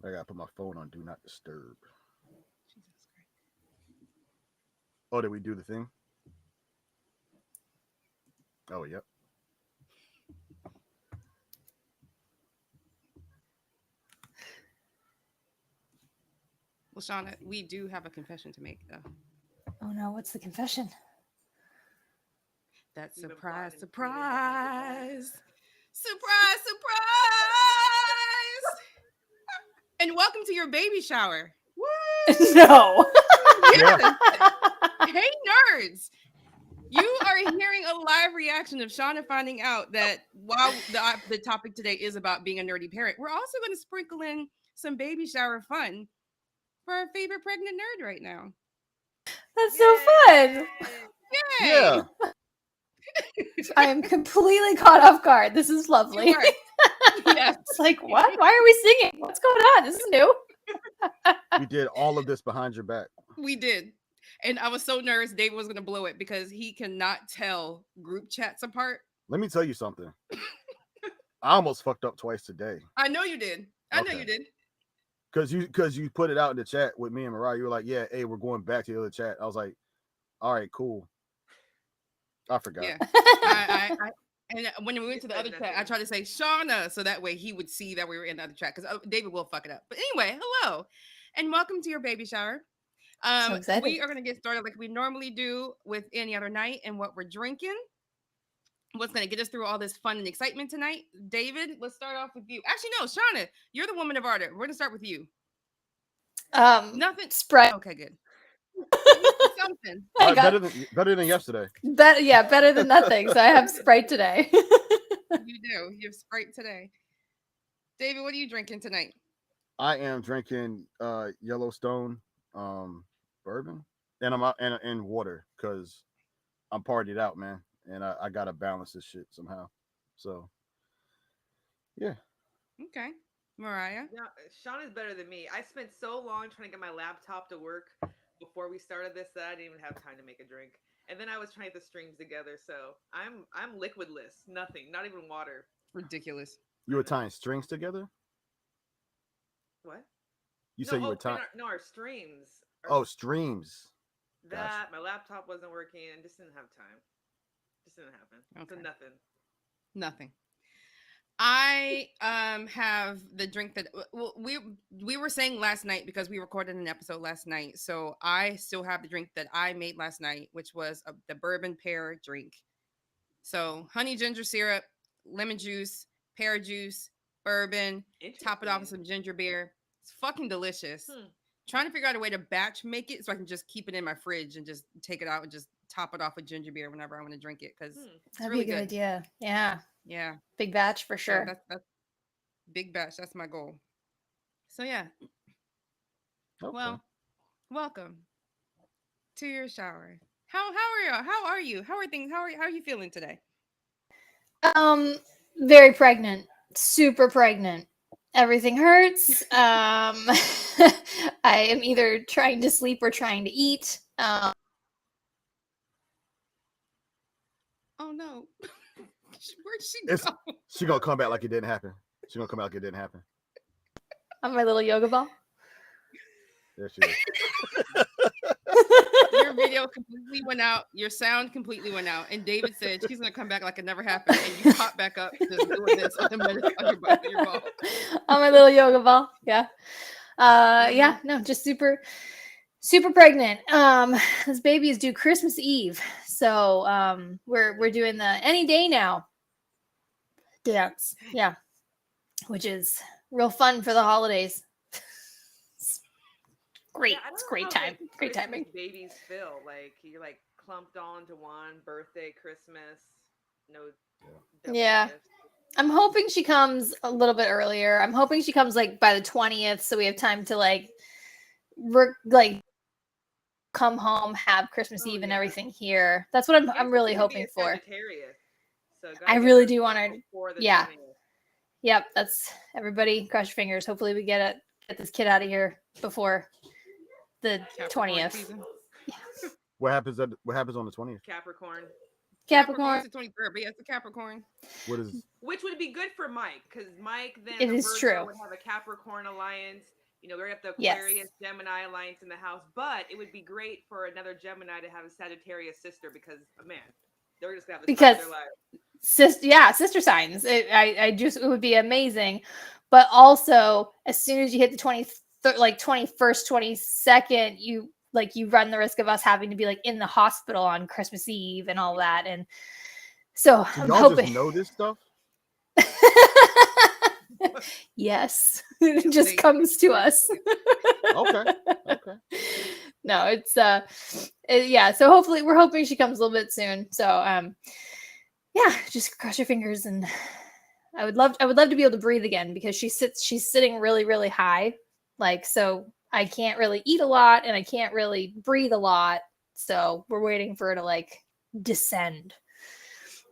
I gotta put my phone on do not disturb. Jesus Christ. Oh, did we do the thing? Oh, yep. Well, Shauna, we do have a confession to make, though. Oh no, what's the confession? That You've been surprise, plotting and scheming surprise, surprise, surprise, and welcome to your baby shower. No. Yeah. Yes. Hey, nerds. You are hearing a live reaction of Shauna finding out that while the topic today is about being a nerdy parent, we're also going to sprinkle in some baby shower fun for our favorite pregnant nerd right now. That's so fun. Yay! Yay! Yeah. I am completely caught off guard. This is lovely. You are. Yes. It's like, what? Why are we singing? What's going on? This is new. We did all of this behind your back. We did. And I was so nervous David was going to blow it because he cannot tell group chats apart. Let me tell you something. I almost fucked up twice today. I know you did. I know Okay. you did. Because you put it out in the chat with me and Mariah. You were like, yeah, hey, we're going back to the other chat. I was like, all right, cool. I forgot. Yeah. And when we went to the other chat, I tried to say Shauna so that way he would see that we were in the other chat because David will fuck it up. But anyway, hello and welcome to your baby shower. So excited. We are going to get started like we normally do with any other night and what we're drinking. What's going to get us through all this fun and excitement tonight? David, let's start off with you. Actually, no, Shauna, you're the woman of order. We're going to start with you. Nothing. Sprite. Okay, good. Something. I All right, got better than yesterday. better than nothing. So I have Sprite today. You do. You have Sprite today. David, what are you drinking tonight? I am drinking Yellowstone bourbon, and I'm out and water because I'm partied out, man, and I gotta balance this shit somehow. So, yeah. Okay. Mariah? No, Sean is better than me. I spent so long trying to get my laptop to work before we started this that I didn't even have time to make a drink. And then I was trying to get the streams together, so I'm liquidless, nothing, not even water. Ridiculous. You were tying strings together. What? You No, said you were and tying. our streams. Oh, streams. That my laptop wasn't working and just didn't have time. Just didn't happen. Okay. So nothing. Nothing. I have the drink that we were saying last night because we recorded an episode last night. So I still have the drink that I made last night, which was the bourbon pear drink. So honey ginger syrup, lemon juice, pear juice, bourbon, top it off with some ginger beer. It's fucking delicious. Trying to figure out a way to batch make it so I can just keep it in my fridge and just take it out and just top it off with ginger beer whenever I want to drink it because it's That'd really be a good idea. Yeah. Yeah. Big batch for sure. So that's big batch. That's my goal. So yeah. Okay. Well, welcome to your shower. How are you? How are you? How are things? How are you feeling today? Very pregnant. Super pregnant. Everything hurts. I am either trying to sleep or trying to eat. Oh no. Where'd she go? She gonna come back like it didn't happen. She gonna come out like it didn't happen. On my little yoga ball. There she is. Your video completely went out. Your sound completely went out. And David said she's gonna come back like it never happened. And you popped back up just doing this on your ball. On my little yoga ball. Yeah. Yeah, no, just super pregnant. This baby is due Christmas Eve. So we're doing the any day now dance. Yeah. Which is real fun for the holidays. Great. Yeah, It's great time. Great timing. Babies feel like you're like clumped all into one birthday, Christmas. No. Yeah. Gifts. I'm hoping she comes a little bit earlier. I'm hoping she comes like by the 20th, so we have time to like come home, have Christmas Eve and everything here. That's what I'm really hoping for. So I really do want to. Yeah. 20th. Yep. That's everybody. Cross your fingers. Hopefully we get this kid out of here before the 20th. Yeah. What happens on the 20th? Capricorn. Capricorn's the 23rd, but yeah, it's a Capricorn. What is? Which would be good for Mike, because Mike then it is true would have a Capricorn alliance, You know, we're at the Yes. Aquarius Gemini alliance in the house, but it would be great for another Gemini to have a Sagittarius sister because, man, they're just gonna have the time of Because their life. sister signs. I just it would be amazing. But also, as soon as you hit the 21st, 22nd, you run the risk of us having to be like in the hospital on Christmas Eve and all that. And so So I'm y'all hoping. just know this stuff? Yes, it just comes to us. Okay. Okay. No, it's yeah. So hopefully, we're hoping she comes a little bit soon. So yeah, just cross your fingers. And I would love to be able to breathe again, because she's sitting really, really high, like, so I can't really eat a lot and I can't really breathe a lot. So we're waiting for her to like descend.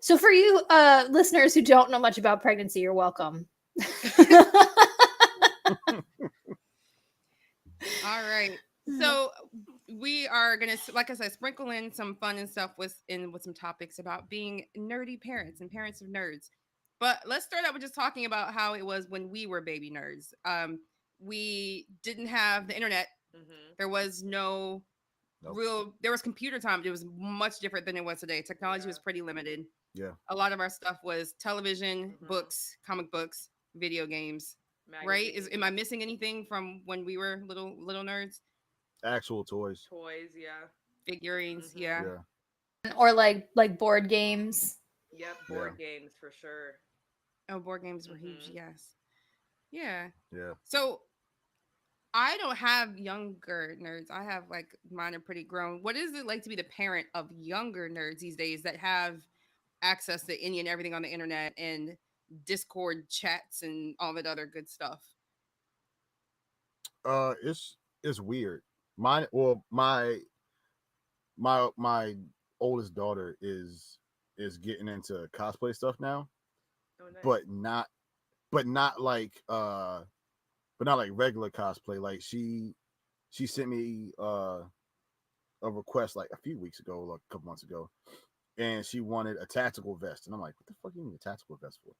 So for you listeners who don't know much about pregnancy, you're welcome. All right. So we are gonna, like I said, sprinkle in some fun and stuff with some topics about being nerdy parents and parents of nerds. But let's start out with just talking about how it was when we were baby nerds. We didn't have the internet. Mm-hmm. There was no Nope. there was computer time. It was much different than it was today. Technology was pretty limited. Yeah. A lot of our stuff was television, Mhm. books, comic books, video games. Right? Am I missing anything from when we were little nerds? Actual toys. Toys, yeah. Figurines, Mhm. yeah. Yeah. Or like board games. Yep, Yeah. board games for sure. Oh, board games were huge. Mhm. Yes. Yeah. Yeah. So I don't have younger nerds. I have like mine are pretty grown. What is it like to be the parent of younger nerds these days that have access to any and everything on the internet and Discord chats and all that other good stuff? It's weird. Mine, well, my oldest daughter is getting into cosplay stuff now, Oh, nice. but not but not like but not like regular cosplay. Like she sent me a request like a few weeks ago, like a couple months ago, and she wanted a tactical vest, and I'm like, what the fuck do you need a tactical vest for?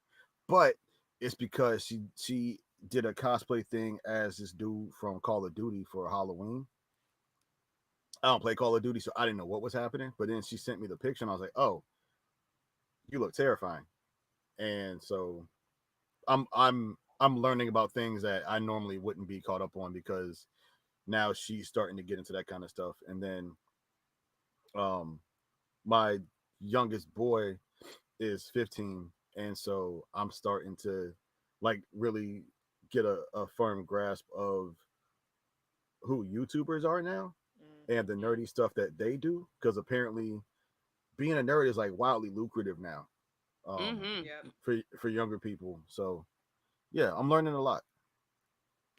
But it's because she did a cosplay thing as this dude from Call of Duty for Halloween. I don't play Call of Duty, so I didn't know what was happening. But then she sent me the picture, and I was like, "Oh, you look terrifying." And so I'm learning about things that I normally wouldn't be caught up on, because now she's starting to get into that kind of stuff. And then um my youngest boy is 15, and so I'm starting to like really get a firm grasp of who YouTubers are now and the Mhm. nerdy stuff that they do, because apparently being a nerd is like wildly lucrative now, um Mm-hmm. Yep. for younger people. So yeah, I'm learning a lot.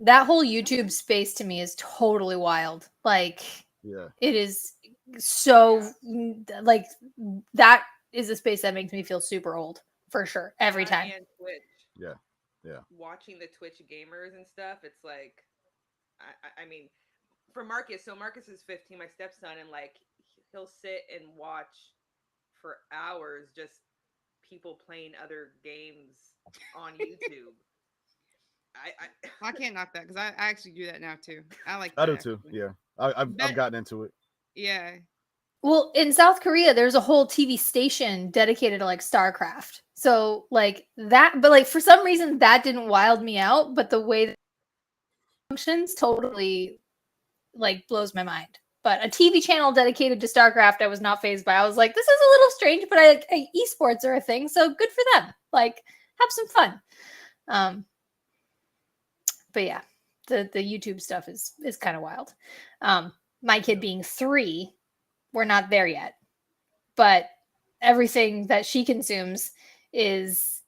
That whole YouTube space to me is totally wild. Like, Yeah. it is so like, that is a space that makes me feel super old for sure every That time. and Twitch. Yeah. Yeah. Watching the Twitch gamers and stuff, it's like, I mean, for Marcus, so Marcus is 15, my stepson, and like he'll sit and watch for hours just people playing other games on YouTube. I can't knock that because I actually do that now too. I like I that do too. actually. Yeah. I've That gotten into it. yeah. Well, in South Korea, there's a whole TV station dedicated to like StarCraft. So like that, but like for some reason that didn't wild me out, but the way that it functions totally like blows my mind. But a TV channel dedicated to StarCraft, I was not phased by. I was like, this is a little strange, but esports are a thing, so good for them. Like, have some fun. But yeah, the YouTube stuff is kind of wild. My kid Yeah. being 3, we're not there yet, but everything that she consumes is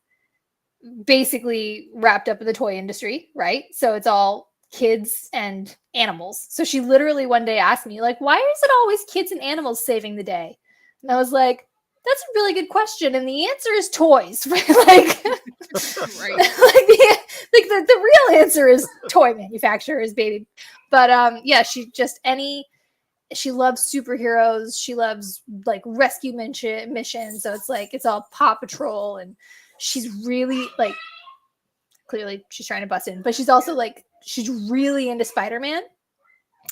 basically wrapped up in the toy industry, right? So it's all kids and animals. So she literally one day asked me, like, why is it always kids and animals saving the day? And I was like, that's a really good question. And the answer is toys, right? Like, Right. the real answer is toy manufacturers, baby. But yeah, she loves superheroes. She loves like rescue missions. So it's like it's all Paw Patrol, and she's really like clearly she's trying to bust in, but she's also like, she's really into Spider-Man.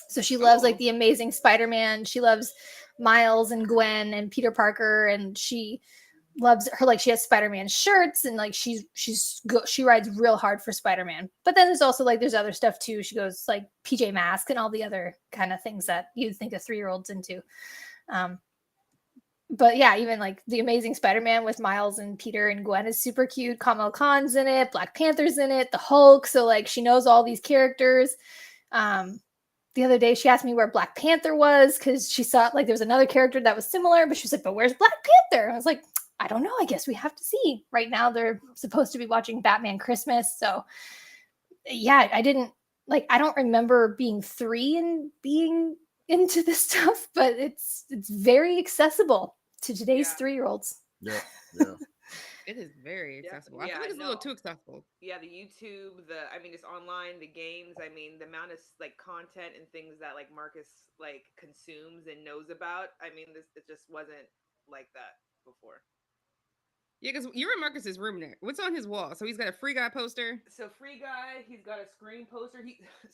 So she loves like the Amazing Spider-Man. She loves Miles and Gwen and Peter Parker, and she loves her, like she has Spider-Man shirts, and like she rides real hard for Spider-Man. But then there's also like there's other stuff too. She goes like PJ Masks and all the other kind of things that you'd think a 3-year-old's into. But yeah, even like the Amazing Spider-Man with Miles and Peter and Gwen is super cute. Kamala Khan's in it, Black Panther's in it, the Hulk. So like she knows all these characters. The other day she asked me where Black Panther was because she saw like there was another character that was similar, but she was like, but where's Black Panther? I was like, I don't know. I guess we have to see. Right now they're supposed to be watching Batman Christmas. So yeah, I don't remember being 3 and being into this stuff, but it's very accessible to today's 3-year-olds. Yeah. It is very accessible. I Yeah, feel like it's a no. little too accessible. Yeah, the YouTube, just online, the games. I mean, the amount of like content and things that like Marcus like consumes and knows about. I mean, it just wasn't like that before. Yeah, because you're in Marcus's room there. What's on his wall? So he's got a Free Guy poster. So Free Guy, he's got a Scream poster.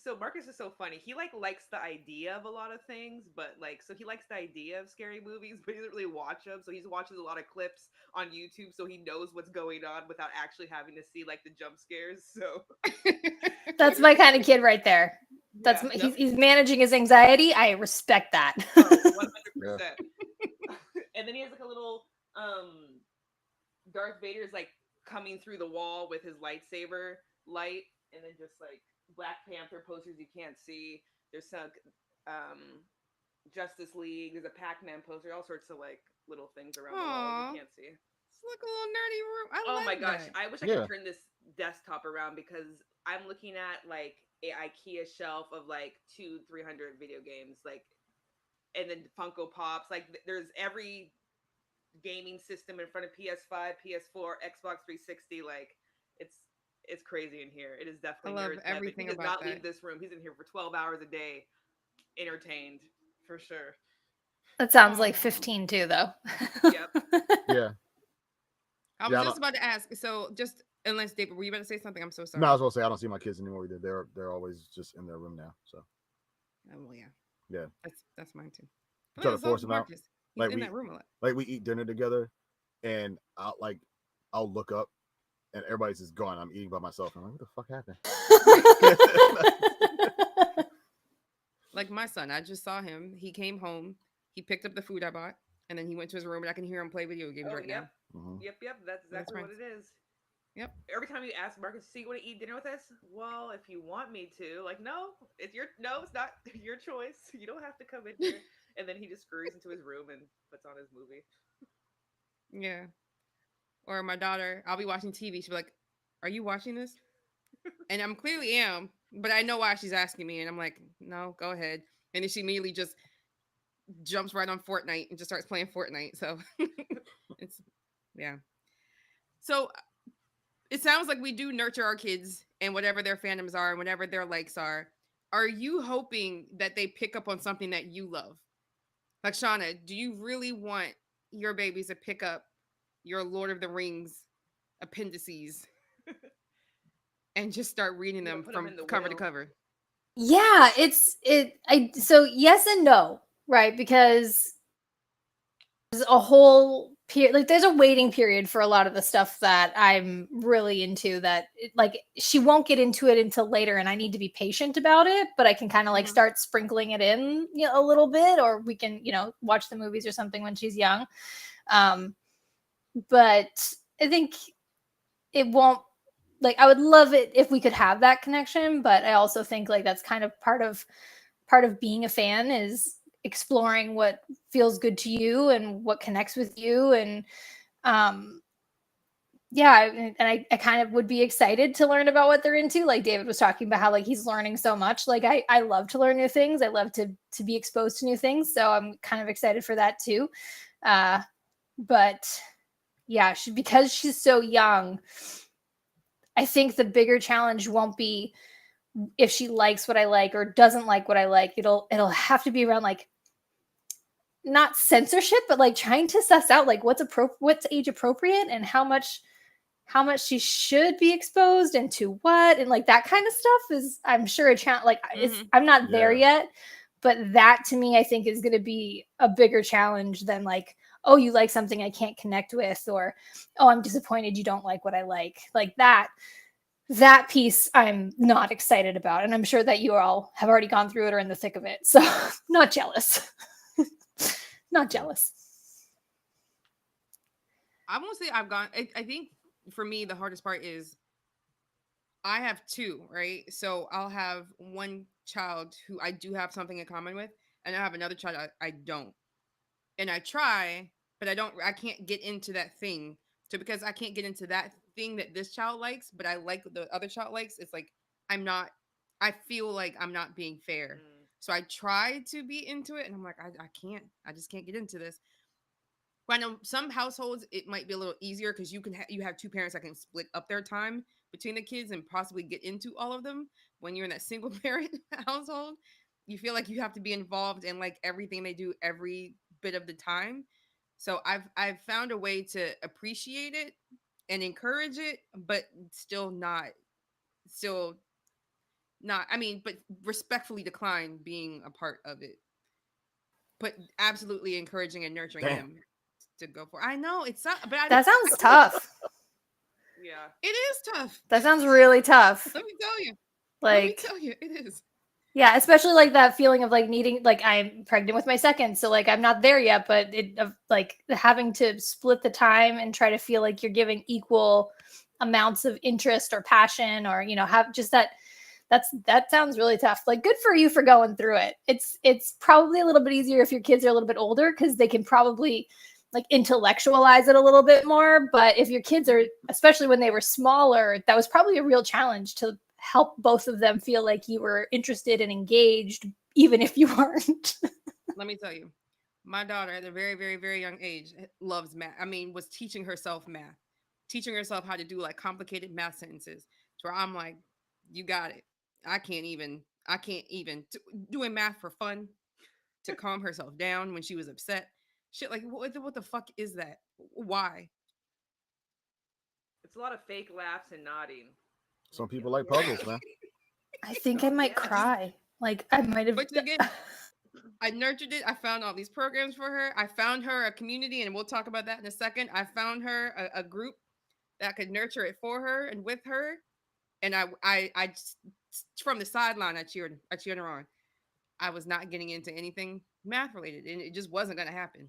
So Marcus is so funny. He like likes the idea of a lot of things, but like so he likes the idea of scary movies, but he doesn't really watch them. So he watches a lot of clips on YouTube, so he knows what's going on without actually having to see like the jump scares. So that's my kind of kid right there. That's he's managing his anxiety. I respect that. 100%. And then he has like a little Darth Vader's like coming through the wall with his lightsaber light, and then just like Black Panther posters you can't see. There's some Justice League. There's a Pac-Man poster. All sorts of like little things around the wall you can't see. It's like a little nerdy room. Oh my gosh! That. I wish I could turn this desktop around because I'm looking at like a IKEA shelf of like 200-300 video games, like, and then Funko Pops. Like, there's every gaming system in front of PS5, PS4, Xbox 360. Like, it's crazy in here. It is definitely. I love everything he does about not leave this room. He's in here for 12 hours a day, entertained for sure. That sounds like 15 too, though. Yep. Yeah. I was just about to ask. So, just unless David, were you about to say something? I'm so sorry. No, I was going to say I don't see my kids anymore either. They're always just in their room now. So. Oh well, yeah. Yeah. That's mine too. Try to force them out. He's like in that room a lot. Like we eat dinner together, and I'll look up, and everybody's just gone. I'm eating by myself. I'm like, what the fuck happened? Like my son, I just saw him. He came home. He picked up the food I bought, and then he went to his room, and I can hear him play video games right now. Mm-hmm. Yep. That's exactly what it is. Yep. Every time you ask Marcus, so you want to eat dinner with us? Well, if you want me to. Like, no, it's not your choice. You don't have to come in here. And then he just scurries into his room and puts on his movie. Yeah. Or my daughter, I'll be watching TV. She'll be like, "Are you watching this?" And I'm clearly am, but I know why she's asking me. And I'm like, "No, go ahead." And then she immediately just jumps right on Fortnite and just starts playing Fortnite. So yeah. So it sounds like we do nurture our kids and whatever their fandoms are and whatever their likes are. Are you hoping that they pick up on something that you love? Like, Shawna, do you really want your babies to pick up your Lord of the Rings appendices and just start reading them from cover to cover? Yeah, so yes and no, right? Because there's a whole period, like there's a waiting period for a lot of the stuff that I'm really into that like she won't get into it until later, and I need to be patient about it, but I can kind of like start sprinkling it in, a little bit, or we can, watch the movies or something when she's young. But I think it won't, like, I would love it if we could have that connection, but I also think like that's kind of part of being a fan is exploring what feels good to you and what connects with you. And and I kind of would be excited to learn about what they're into. Like David was talking about how like he's learning so much. Like I love to learn new things. I love to be exposed to new things. So I'm kind of excited for that too. But yeah, because she's so young, I think the bigger challenge won't be if she likes what I like or doesn't like what I like. It'll have to be around like not censorship, but like trying to suss out like what's age appropriate and how much how much she should be exposed and to what and like that kind of stuff is I'm sure a challenge. Like it's Mhm. I'm not there Yeah. yet, but that to me I think is going to be a bigger challenge than like, oh, you like something I can't connect with, or oh, I'm disappointed you don't like what I like that piece I'm not excited about, and I'm sure that you all have already gone through it or in the thick of it, so not jealous. Not Yeah. jealous. I won't say I've gone. I think for me the hardest part is I have two, right? So I'll have one child who I do have something in common with, and I have another child I don't. And I try, but I don't. I can't get into that thing. So because I can't get into that thing that this child likes, but I like what the other child likes, it's like I'm not. I feel like I'm not being fair. Mm. So I try to be into it, and I'm like, I can't. I just can't get into this. But I know some households it might be a little easier because you have two parents that can split up their time between the kids and possibly get into all of them. When you're in that single parent household, you feel like you have to be involved in like everything they do every bit of the time. So I've found a way to appreciate it and encourage it, but still not. I mean, but respectfully decline being a part of it, but absolutely encouraging and nurturing Damn. them to go for. I know it's not, but That I sounds feel like tough. Yeah. it is tough. That sounds really tough. Let me tell you. Let me Like, tell you, it is. yeah, especially like that feeling of like needing, like I'm pregnant with my second, so like I'm not there yet, but it of like having to split the time and try to feel like you're giving equal amounts of interest or passion, or have just that sounds really tough. Like, good for you for going through it. It's probably a little bit easier if your kids are a little bit older because they can probably like intellectualize it a little bit more. But if your kids are, especially when they were smaller, that was probably a real challenge to help both of them feel like you were interested and engaged, even if you weren't. Let me tell you. My daughter at a very, very, very young age loves math. I mean, was teaching herself math, teaching herself how to do like complicated math sentences. To where I'm like, you got it. I can't even doing math for fun to calm herself down when she was upset. Shit, like what the fuck is that? Why? It's a lot of fake laughs and nodding. Some Like, people oh like yeah. puzzles, man. I think I Oh might I yeah. just, cry. Like I might have. but again, I nurtured it. I found all these programs for her. I found her a community, and we'll talk about that in a second. I found her a group that could nurture it for her and with her. And I just, from the sideline, I cheered her on. I was not getting into anything math related, and it just wasn't going to happen.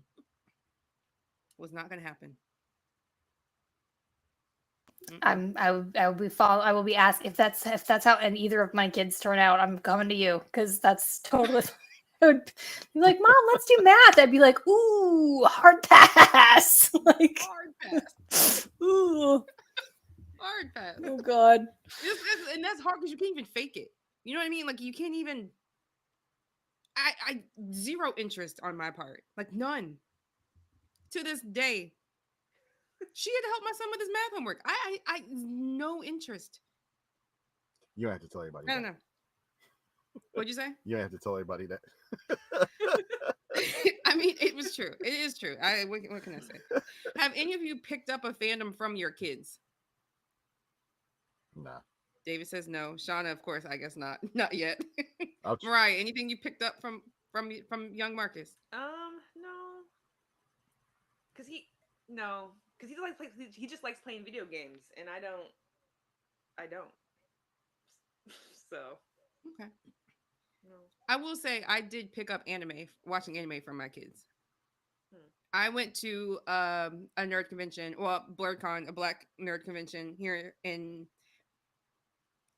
Was not going to happen. Mm-mm. I will be asked if that's how and either of my kids turn out. I'm coming to you because that's totally. I would be like, Mom, let's do math. I'd be like, ooh, hard pass. Like, Hard pass. ooh, Hard pass. oh God. And that's hard because you can't even fake it. You know what I mean? Like you can't even. I zero interest on my part, like none to this day. She had to help my son with his math homework. I no interest. You don't have to tell everybody I don't that. know. What'd you say? You don't have to tell everybody that. I mean, it was true. It is true. What can I say? Have any of you picked up a fandom from your kids? Nah. David says no. Shauna, of course, I guess not. Not yet. I'll tr- Mariah, anything you picked up from young Marcus? No, because he no, because he just likes playing video games, and I don't. So Okay. no. I will say I did pick up watching anime from my kids. Hmm. I went to a nerd convention, well, BlurredCon, a black nerd convention here in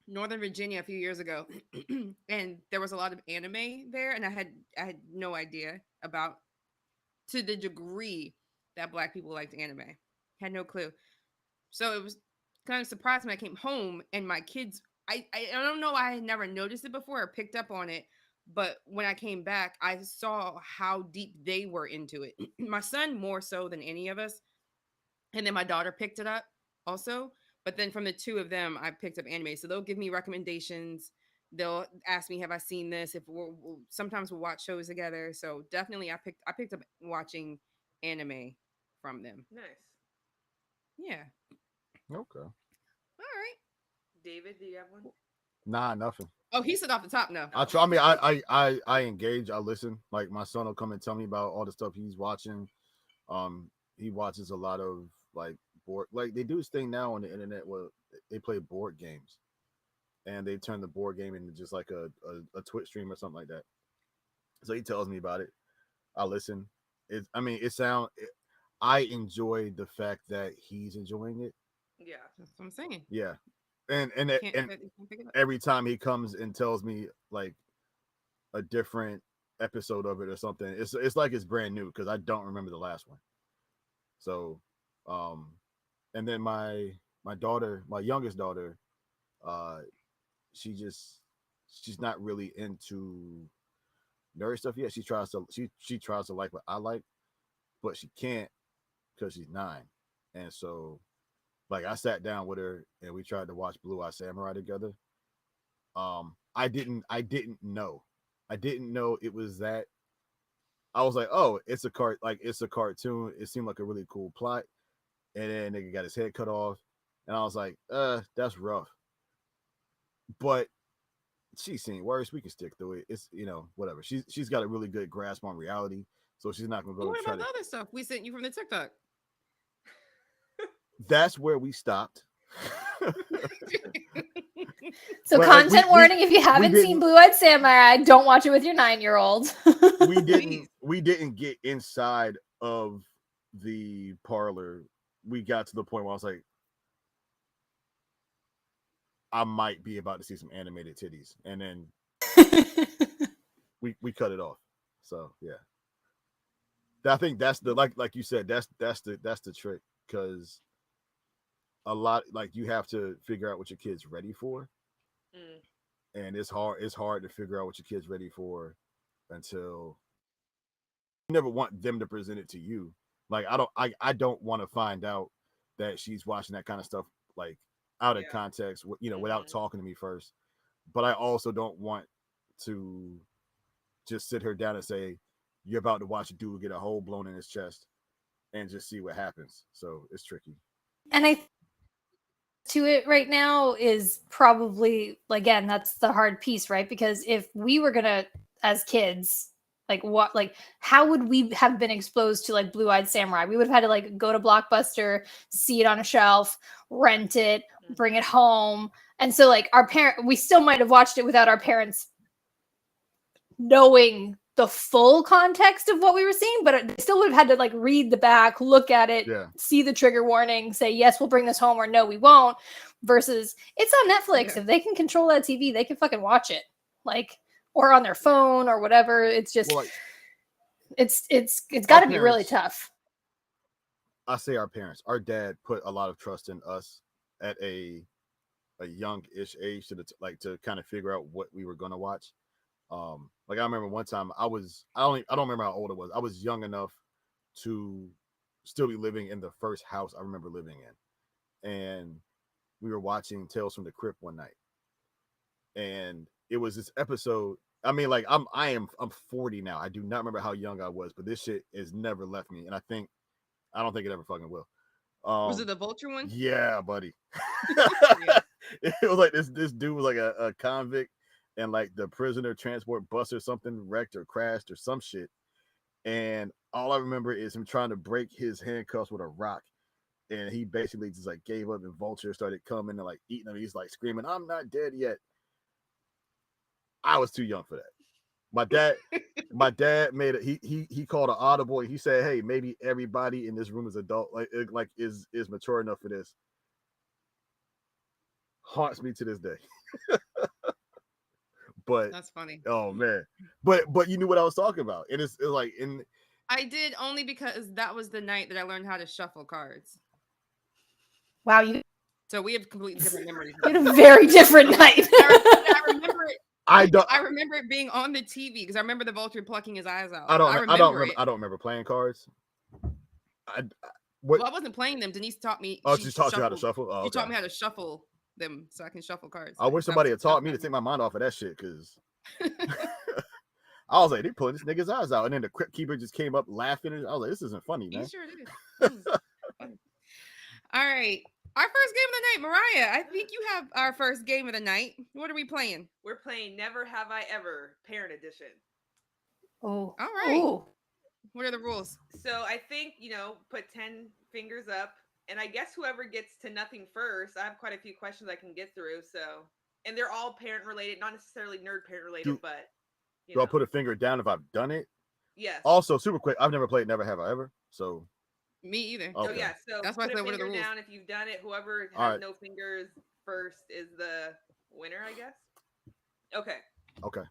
Northern Virginia a few years ago, and there was a lot of anime there, and I had no idea about to the degree that black people liked anime. Had no clue. So it was kind of surprised when I came home and my kids. I don't know. I had never noticed it before or picked up on it, but when I came back, I saw how deep they were into it. My son more so than any of us, and then my daughter picked it up also. But then from the two of them, I picked up anime. So they'll give me recommendations. They'll ask me, "Have I seen this?" If sometimes we'll watch shows together. So definitely, I picked up watching anime from them. Nice. Yeah. Okay. All right. David, do you have one? Nah, nothing. Oh, he said off the top. No. I try. I mean, I engage. I listen. Like my son will come and tell me about all the stuff he's watching. He watches a lot of like board. Like they do this thing now on the internet where they play board games, and they turn the board game into just like a Twitch stream or something like that. So he tells me about it. I listen. It. I mean, it sound. I enjoy the fact that he's enjoying it. Yeah. That's what I'm saying. Yeah, and and You can't, and you can't pick it up. every time he comes and tells me like a different episode of it or something, it's like it's brand new because I don't remember the last one. So, um, and then my daughter, my youngest daughter, uh, she just she's not really into nerd stuff yet. She tries to like what I like, but she can't because she's 9, and so like I sat down with her and we tried to watch Blue Eye Samurai together. I didn't know it was that. I was like, oh, it's a cartoon. It seemed like a really cool plot. And then nigga got his head cut off. And I was like, that's rough. But she's seen worse. We can stick through it. It's whatever. She's got a really good grasp on reality. So she's not gonna Well, go what try about to the other stuff we sent you from the TikTok? that's where we stopped. So But, like, content warning: if you haven't seen didn't- Blue Eyed Samurai, don't watch it with your 9-year-old. we didn't get inside of the parlor. We got to the point where I was like, I might be about to see some animated titties, and then we cut it off. So yeah, I think that's the like you said, that's the trick, because a lot, like, you have to figure out what your kid's ready for, Mm. and it's hard to figure out what your kid's ready for until you never want them to present it to you. Like I don't want to find out that she's watching that kind of stuff like out of Yeah. context, without talking to me first. But I also don't want to just sit her down and say, you're about to watch a dude get a hole blown in his chest and just see what happens. So it's tricky. And I to it right now is probably, again, that's the hard piece, right? Because if we were gonna, as kids, how would we have been exposed to like Blue Eyed Samurai? We would have had to like go to Blockbuster, see it on a shelf, rent it, bring it home. And so like we still might have watched it without our parents knowing the full context of what we were seeing, but they still would have had to like read the back, look at it, see the trigger warning, say, yes, we'll bring this home, or no, we won't. Versus it's on Netflix. If they can control that TV, they can fucking watch it, like, or on their phone or whatever. It's just, it's got to be really tough. I say our parents, our dad put a lot of trust in us at a young-ish age to kind of figure out what we were going to watch. Like I remember one time I don't remember how old I was. I was young enough to still be living in the first house I remember living in, and we were watching Tales from the Crypt one night, and it was this episode. I mean, like I'm 40 now. I do not remember how young I was, but this shit has never left me, and I don't think it ever fucking will. Was it the vulture one? Yeah, buddy. It was like this dude was like a convict, and like the prisoner transport bus or something wrecked or crashed or some shit. And all I remember is him trying to break his handcuffs with a rock. And he basically just like gave up, and vulture started coming and like eating him. He's like screaming, "I'm not dead yet." I was too young for that. My dad made it. He called an audible. He said, "Hey, maybe everybody in this room is adult, like is mature enough for this." Haunts me to this day. But that's funny. Oh man, but you knew what I was talking about. And it's like I did, only because that was the night that I learned how to shuffle cards. Wow, so we have completely different memories. You had a very different night. I remember it. I remember it being on the TV because I remember the vulture plucking his eyes out. I don't remember playing cards. Well, I wasn't playing them. Denise taught me. Oh, she taught you how to shuffle. Oh, she taught me how to shuffle them so I can shuffle cards. I wish somebody had taught me to take my mind off of that shit, because I was like, they pulling this nigga's eyes out, and then the crypt keeper just came up laughing. I was like, this isn't funny, man. He sure did. All right. Our first game of the night, Mariah. I think you have our first game of the night. What are we playing? We're playing Never Have I Ever Parent Edition. Oh. All right. Oh. What are the rules? So I think, put 10 fingers up. And I guess whoever gets to nothing first, I have quite a few questions I can get through. So, and they're all parent related, not necessarily nerd parent related, but, Do I put a finger down if I've done it? Yes. Also, super quick, I've never played Never Have I Ever. So, Me either. So, okay. yeah. So, That's why I put a said, what are the finger rules? down if you've done it. Whoever All has right. no fingers first is the winner, I guess. Okay. Okay.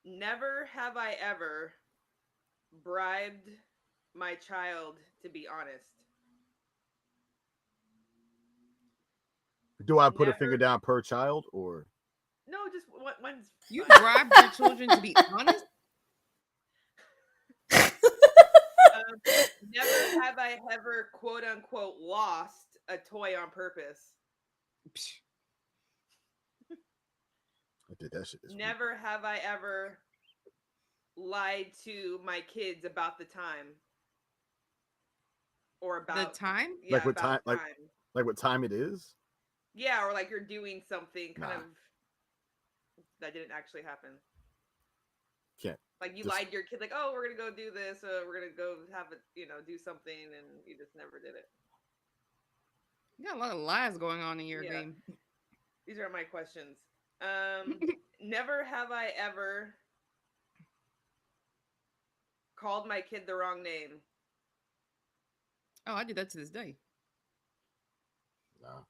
Never have I ever bribed my child to be honest. Do I put a Never. finger down per child or? No, just one's You fine. bribed your children to be honest? Never have I ever quote unquote lost a toy on purpose. Psh, I did that shit this week. Never have I ever lied to my kids about the time. Or the about time? yeah, Like what about time- like what time it is? Yeah, or like you're doing something kind Nah. of that didn't actually happen. Can't. Like you Just- lied to your kid, like, oh, we're gonna go do this, we're gonna go have it, do something, and you just never did it. You got a lot of lies going on in your Yeah. game. These are my questions. Never have I ever called my kid the wrong name. Oh, I do that to this day. No.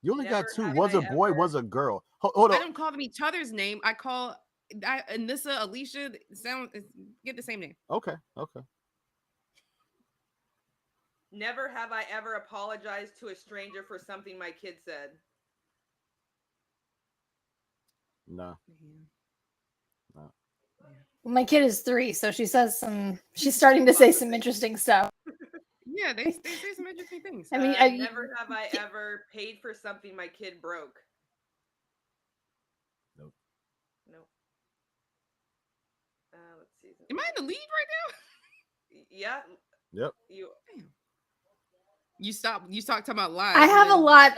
You only Never got two. have Was I a boy, ever- was a girl. Hold I on. don't call them each other's name. I call Anissa, Alicia, get the same name. Okay. Okay. Never have I ever apologized to a stranger for something my kid said. No. Yeah. My kid is 3, so she's starting to say some interesting stuff. Yeah, they say some interesting things. I mean, Never have I ever paid for something my kid broke. Nope. Nope. Let's see. Am I in the lead right Yeah. Yep. You. now? You start talking about lies. I have a lot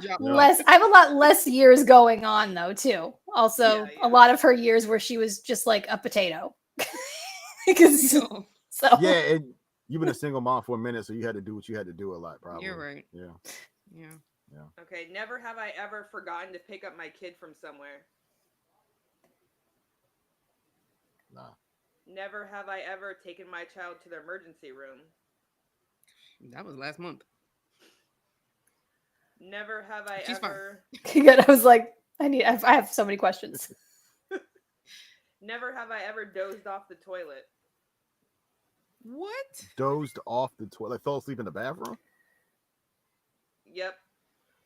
Yeah. less. I have a lot less years going on though too. Also, Yeah. a lot of her years where she was just like a potato. Because No, so Yeah, and you've been a single mom for a minute, so you had to do what you had to do a lot, probably. you're right. Yeah. Yeah. Okay. Never have I ever forgotten to pick up my kid from somewhere. Nah. Never have I ever taken my child to the emergency room. That was last month. Never have I She's fine. ever. good. I was like, I have so many questions. Never have I ever dozed off the toilet. What? Dozed off the toilet, fell asleep in the bathroom. Yep.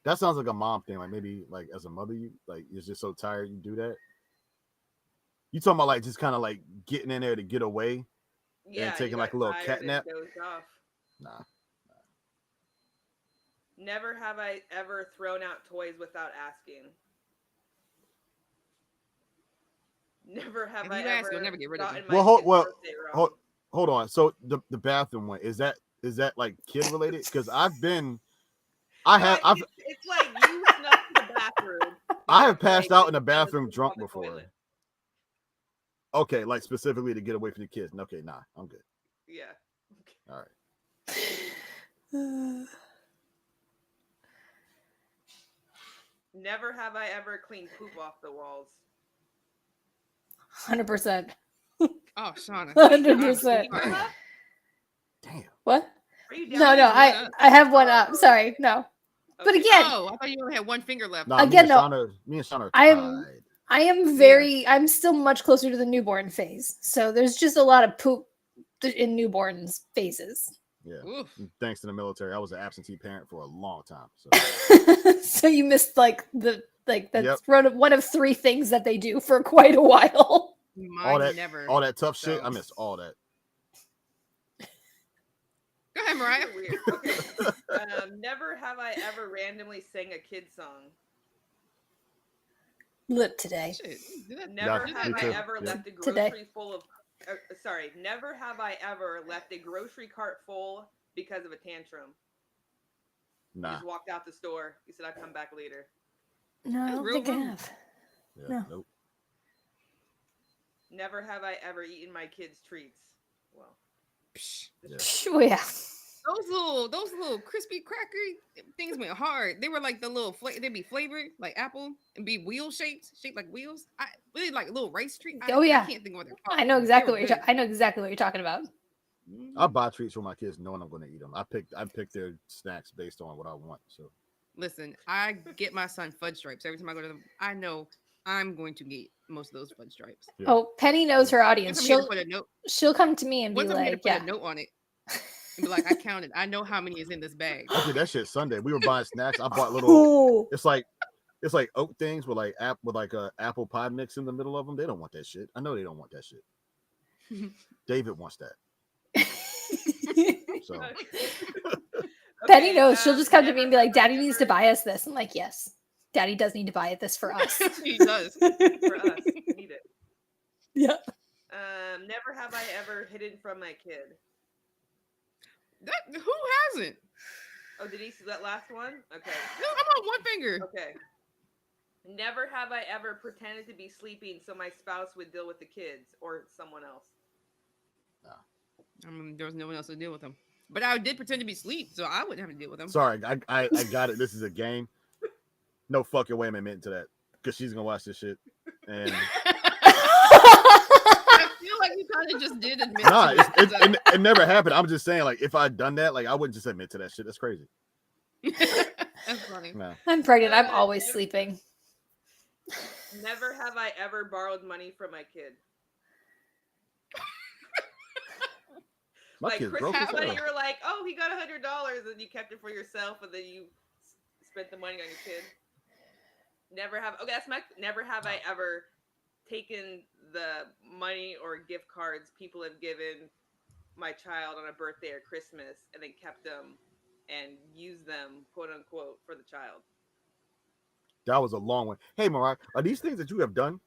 That sounds like a mom thing. Like maybe like as a mother, you're just so tired you do that. You talking about like just kind of like getting in there to get away? Yeah. taking, you like, got a little tired cat and nap? Dozed off. Nah. Never have I ever thrown out toys without asking. Never have If I you ask, ever you'll never get rid of gotten them. my Well, kid's well, birthday wrong. Hold on. So the bathroom one is that like kid related? Because I No, have it's like you snuck to the bathroom. I have passed Like, out in the fell bathroom asleep drunk on the before. toilet. Okay, like specifically to get away from the kids. Okay, nah, I'm good. Yeah. All right. 100%. Never have I ever cleaned poop off the walls. Oh, Shawna. 100%. Damn. What? Are you No, down? no, one I up. I have one up. Sorry, no. But Okay. again, Oh, I thought you only had one finger left. Nah, Again, me no, and Shawna are I'm- tied. I am I'm still much closer to the newborn phase. So there's just a lot of poop in newborns phases. Yeah. Oof. Thanks to the military, I was an absentee parent for a long time. So So you missed like that's Yep. one of 3 things that they do for quite a while. Mine never. all that tough shit, So- I missed all that. Go ahead, Mariah. You're weird. Okay. Never have I ever randomly sang a kid song. Lit today. Shit, do that- Never Yeah, have me I too. ever Yeah. left a Today. grocery full of. Sorry. Never have I ever left a grocery cart full because of a tantrum. You Nah. just walked out the store. You said, I'll come back later. No, I That's don't real think I rude. have. Yeah, No. nope. Never have I ever eaten my kids' treats. Well, Psh, Yeah. Oh, yeah. those little crispy cracker things went hard. They were like the little they'd be flavored like apple and be wheel shaped like wheels. I really like little rice treat. Oh, I yeah. can't think of what they're called. I know They exactly were what you're. good. I know exactly what you're talking about. I Mhm. buy treats for my kids knowing I'm going to eat them. I pick their snacks based on what I want. So Listen, I get my son fudge stripes every time I go to them. I know I'm going to get most of those fudge stripes. yeah. Oh, Penny knows her One audience. time he had to put a note. She'll come to me and One be time he had to like, put a yeah. note on it and be like, I counted. I know how many is in this bag. I did that shit Sunday. We were buying snacks. I bought little. Oh, It's like oat things with like a apple pie mix in the middle of them. They don't want that shit. I know they don't want that shit. David wants that. So Penny Okay, knows. She'll just come to me never and be like, have I Daddy needs to ever- buy us this. I'm like, yes. Daddy does need to buy it this for us. He does. for us. Need it. Yeah. Never have I ever hidden from my kid. Who hasn't? Oh, did he see that last one? Okay. I'm on one finger. Okay. Never have I ever pretended to be sleeping so my spouse would deal with the kids or someone else. I mean, there was no one else to deal with them. But I did pretend to be asleep, so I wouldn't have to deal with them. sorry, I got it. This is a game. No fucking way I'm admitting to that because she's gonna watch this shit. And I feel like you kind of just did admit nah, to it. it never happened. I'm just saying, like, if I'd done that, like, I wouldn't just admit to that shit. That's crazy. That's funny. Nah. I'm pregnant. I'm always sleeping. Never have I ever borrowed money from my kid. My Like kid's Christmas broke as money, hell. you were like, "Oh, he got $100," and you kept it for yourself, and then you spent the money on your kid. Never have. Okay, that's my. Never have I ever taken the money or gift cards people have given my child on a birthday or Christmas, and then kept them and used them, quote unquote, for the child. That was a long one. Hey, Mariah, are these things that you have done?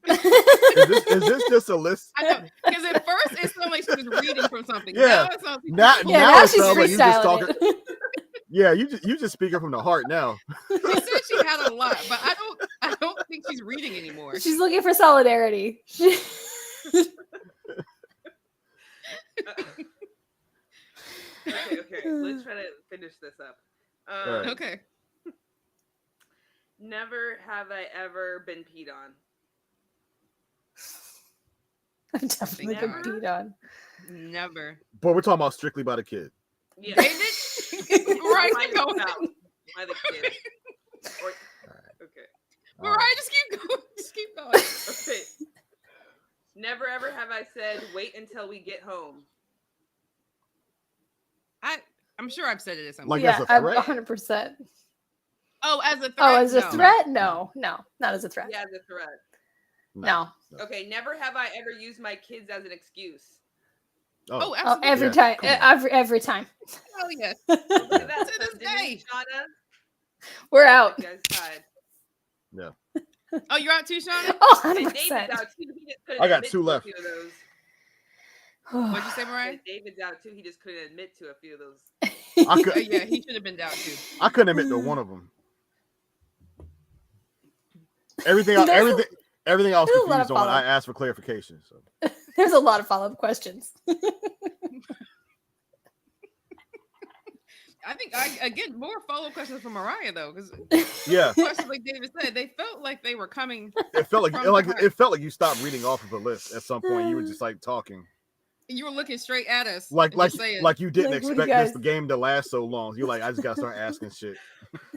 Is this just a list? I know, because at first it sounded like she was reading from something. Yeah. Now it sounds like Now- she's Yeah, now now it she's sounds like you just freestyling talking- it. Yeah, you just speaking from the heart now. She said she had a lot, but I don't think she's reading anymore. She's looking for solidarity. Okay. Let's try to finish this up. Alright. Okay. Never have I ever been peed on. I'm definitely been Never. peed on. Never. But we're talking about strictly by the kid. Yeah. David? Right, By keep the going. spouse, by the kid. Or, okay. Mariah, just keep going. Just keep going. Okay. Never ever have I said, "Wait until we get home." I'm sure I've said it at some Like, point. as Yeah, a I'm threat? 100%. Oh, as a threat? Oh, as a No. threat? No, not as a threat. Yeah, as a threat. No. Okay. Never have I ever used my kids as an excuse. Oh, Oh, Oh, absolutely. every Yeah, time. come on. Every time. Oh, yes. Look at that. To this So Denise, day. Shawna, We're out. you guys tied. yeah. Oh, you're out too, Shawna? Oh, And 100%. David's out too. He just couldn't I got admit two to a left. few of those. What'd you say, Mariah? And David's out too. He just couldn't admit to a few of those. I could, Yeah, he should have been out too. I couldn't admit to one of them. Everything I was There's a lot of confused on, follow-up. I asked for clarification. So There's a lot of follow-up questions. I think I get more follow-up questions from Mariah though, because yeah, questions like David said, they felt like they were coming. it felt like From the heart. it felt like you stopped reading off of a list at some point. You were just like talking, You were looking straight at us, like and just saying, like you didn't Like, what do you expect this guys- game to last so long. You're like, I just gotta start asking shit.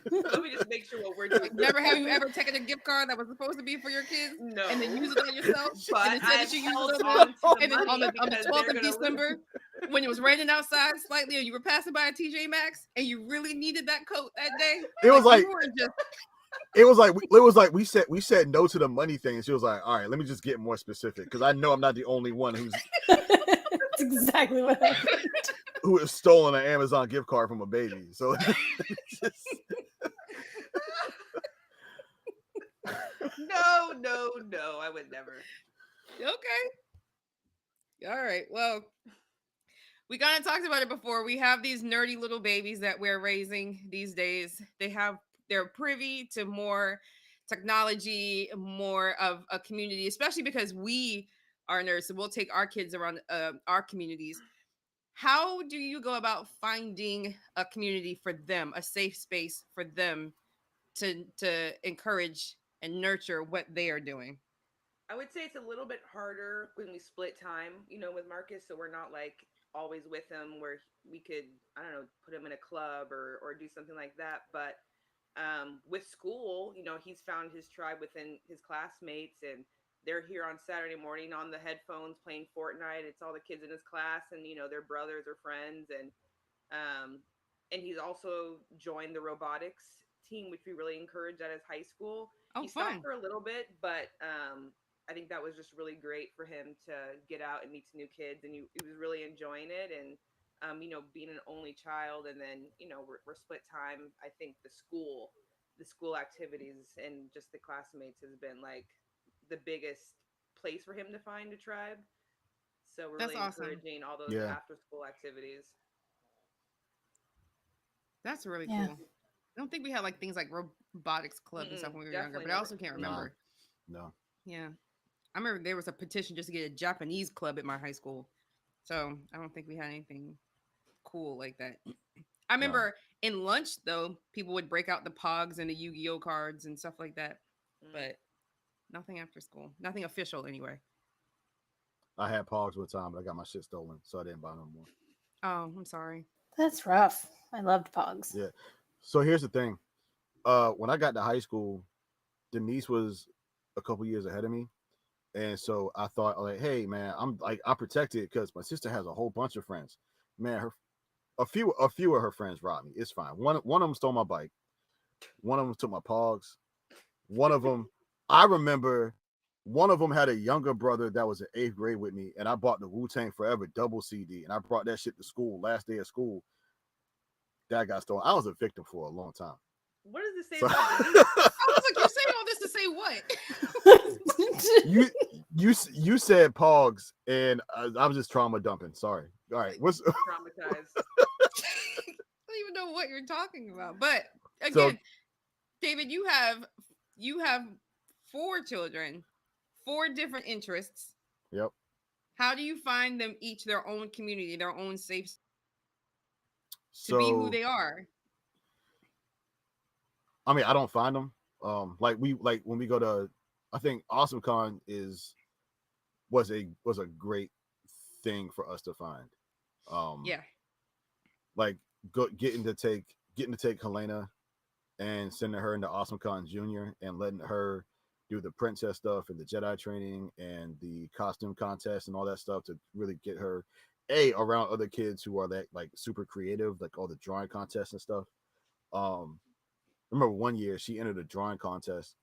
Let me just make sure what we're doing. never have you ever taken a gift card that was supposed to be for your kids No. and then use it on yourself, But and instead I've that you held used it on to the and then on money the because 12th they're of gonna lose. December, when it was raining outside slightly, and you were passing by a TJ Maxx, and you really needed that coat that day. It was like you were just it was like we said no to the money thing, and she was like, all right, let me just get more specific because I know I'm not the only one That's exactly what happened. who has stolen an Amazon gift card from a baby. So it's just- No, I would never. okay. All right. Well, We kind of talked about it before. We have these nerdy little babies that we're raising these days. They're privy to more technology, more of a community, especially because we are nerds. So we'll take our kids around our communities. How do you go about finding a community for them, a safe space for them to encourage and nurture what they are doing? I would say it's a little bit harder when we split time, with Marcus, so we're not like always with him where we could, I don't know, put him in a club or do something like that. But with school, he's found his tribe within his classmates, and they're here on Saturday morning on the headphones playing Fortnite. It's all the kids in his class, and their brothers or friends, um, and he's also joined the robotics team, which we really encourage at his high school. Oh, He stopped fun. for a little bit, but I think that was just really great for him to get out and meet some new kids, and he was really enjoying it. And being an only child, and then we're split time. I think the school activities and just the classmates has been like the biggest place for him to find a tribe. So we're That's really awesome. encouraging all those Yeah. after school activities. That's really Yeah. cool. I don't think we had like things like robotics club and stuff Mm-mm, when we were younger, definitely but I no. also can't Nah. remember. No. Yeah. I remember there was a petition just to get a Japanese club at my high school. So I don't think we had anything cool like that. I No. remember in lunch though, people would break out the Pogs and the Yu-Gi-Oh cards and stuff like that. Mm. But nothing after school. Nothing official anyway. I had Pogs one time, but I got my shit stolen, so I didn't buy no more. Oh, I'm sorry. That's rough. I loved Pogs. Yeah. So here's the thing. When I got to high school, Denise was a couple years ahead of me. And so I thought, like, hey man, I'm protected because my sister has a whole bunch of friends. Man, a few of her friends robbed me. It's fine. One of them stole my bike. One of them took my Pogs. One of them, I remember, one of them had a younger brother that was in eighth grade with me, and I bought the Wu Tang Forever double CD, and I brought that shit to school last day of school. That got stolen. I was a victim for a long time. What does this say So about Denise? I was like, you're saying all this to say what? you you said Pogs, and I was just trauma dumping. Sorry. All right, what's Traumatized. I don't even know what you're talking about. But so? again, David, you have four children, four different interests. Yep. How do you find them each their own community, their own safe to be who So they are? I mean, I don't find them. Like when we go to, I think Awesome Con was a great thing for us to find. Um, Yeah. like getting to take Helena and sending her into Awesome Con Junior and letting her do the princess stuff and the Jedi training and the costume contest and all that stuff to really get her around other kids who are that like super creative, like all the drawing contests and stuff. Um, I remember one year she entered a drawing contest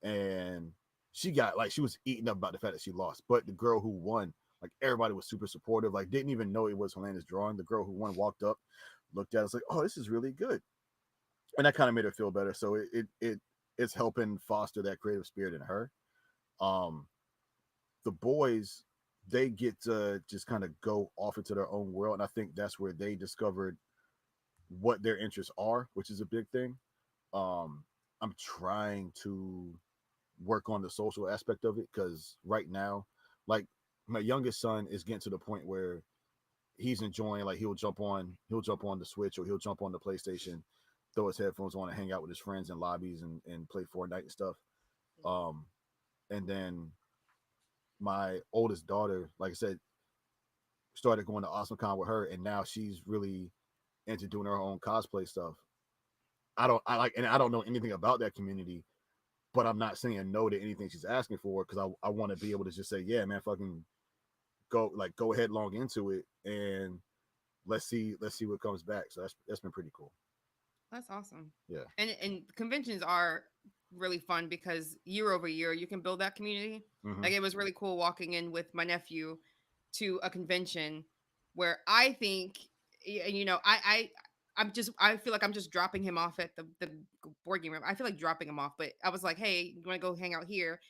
and she got like she was eating up about the fact that she lost, but the girl who won, like everybody was super supportive, like didn't even know it was Helena's drawing. The girl who won walked up, looked at us like, oh, this is really good, and that kind of made her feel better. So it's helping foster that creative spirit in her. Um, the boys, they get to just kind of go off into their own world, and I think that's where they discovered what their interests are, which is a big thing. um I'm trying to work on the social aspect of it because right now, like my youngest son is getting to the point where he's enjoying, like he'll jump on the Switch or he'll jump on the PlayStation, throw his headphones on and hang out with his friends in lobbies and play Fortnite and stuff. Mhm. um and then my oldest daughter, like I said, started going to Awesome Con with her, and now she's really into doing her own cosplay stuff. I don't know anything about that community, but I'm not saying no to anything she's asking for because I want to be able to just say, yeah, man, fucking go headlong into it and let's see what comes back. So that's been pretty cool. That's awesome. Yeah. And conventions are really fun because year over year you can build that community. Mm-hmm. Like it was really cool walking in with my nephew to a convention where I think I feel like I'm just dropping him off at the board game room. I feel like dropping him off, but I was like, hey, you want to go hang out here?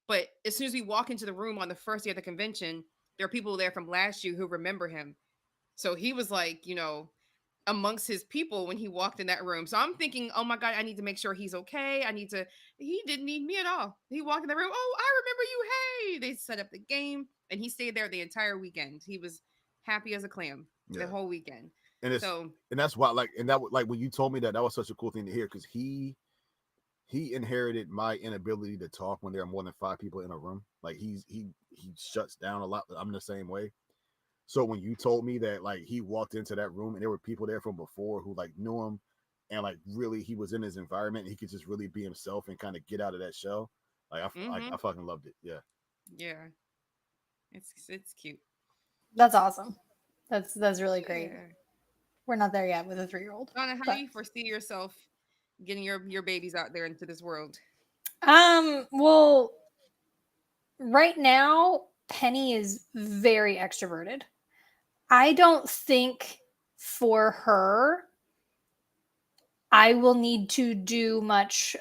But as soon as we walk into the room on the first day of the convention, there are people there from last year who remember him. So he was like, amongst his people when he walked in that room. So I'm thinking, oh my God, I need to make sure he's okay. He didn't need me at all. He walked in the room. Oh, I remember you. Hey, they set up the game and he stayed there the entire weekend. He was happy as a clam the Yeah, whole weekend. and it's So, and that's why and that like when you told me that, that was such a cool thing to hear, because he inherited my inability to talk when there are more than 5 people in a room. Like he shuts down a lot. I'm the same way. So when you told me that, like, he walked into that room and there were people there from before who like knew him, and like really he was in his environment and he could just really be himself and kind of get out of that shell. Like mm-hmm. I fucking loved it. Yeah. Yeah, it's cute. That's awesome. That's really great. Yeah. We're not there yet with a 3-year-old. Donna, how But do you foresee yourself getting your babies out there into this world? well, right now Penny is very extroverted. I don't think for her I will need to do much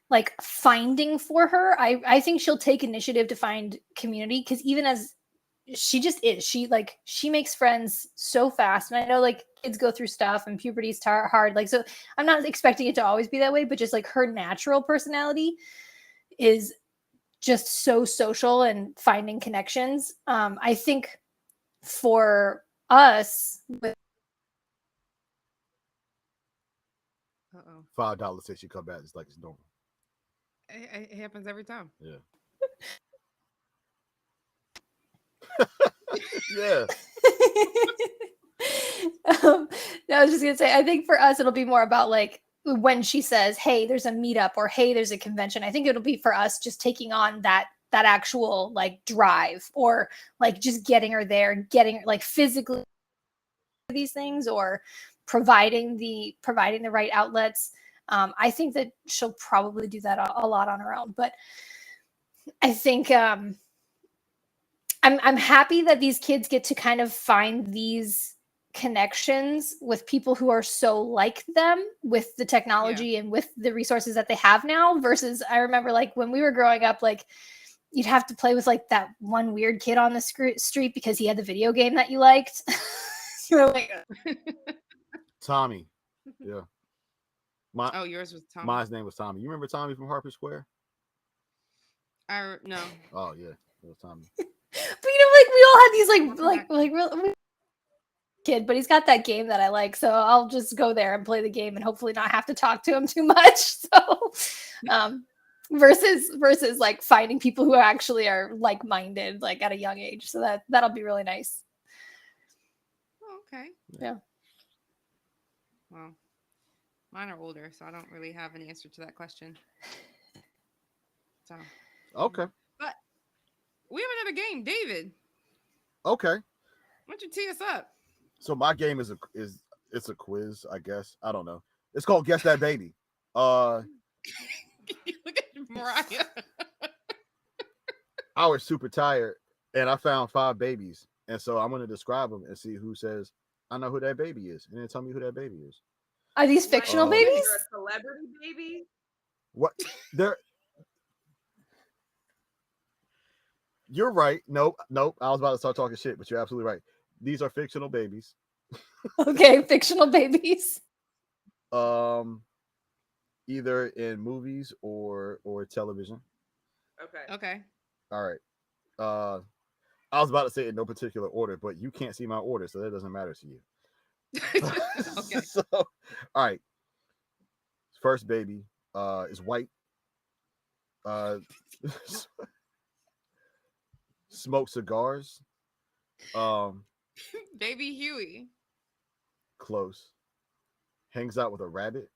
like finding for her. I think she'll take initiative to find community, because even as she just is, she makes friends so fast. And I know like kids go through stuff and puberty's hard, like, so I'm not expecting it to always be that way, but just like her natural personality is just so social and finding connections. I think for us with Uh-oh. $5 says she come back. It's like it's normal. It happens every time. Yeah. Yeah. no, I was just gonna say, I think for us it'll be more about like when she says, hey, there's a meetup, or hey, there's a convention. I think it'll be for us just taking on that actual like drive, or like just getting her there, getting her like physically these things, or providing the right outlets. I think that she'll probably do that a lot on her own, but I think I'm happy that these kids get to kind of find these connections with people who are so like them, with the technology and with the resources that they have now, versus I remember like when we were growing up, like you'd have to play with like that one weird kid on the street because he had the video game that you liked. You were like, Tommy. Yeah. Oh, yours was Tommy. Mine's name was Tommy. You remember Tommy from Harper Square? No. Oh yeah, it was Tommy. but like we all had these like real kid, but he's got that game that I like, so I'll just go there and play the game and hopefully not have to talk to him too much. So versus like finding people who actually are like-minded like at a young age. So that'll be really nice. Oh, okay. Yeah. Well, mine are older, so I don't really have an answer to that question. So Okay. But we have another game, David. Okay. Why don't you tee us up? So my game is it's a quiz, I guess. I don't know. It's called Guess That Baby. Look at Mariah. I was super tired and I found 5 babies. And so I'm gonna describe them and see who says I know who that baby is, and then tell me who that baby is. Are these fictional Like, babies? you're a celebrity baby? What? They're You're right. Nope. I was about to start talking shit, but you're absolutely right. These are fictional babies. Okay, fictional babies. Either in movies or television. Okay. All right. I was about to say in no particular order, but you can't see my order, so that doesn't matter to you. Okay. So, all right. First baby is white. Uh, smoke cigars. Baby Huey. Close. Hangs out with a rabbit.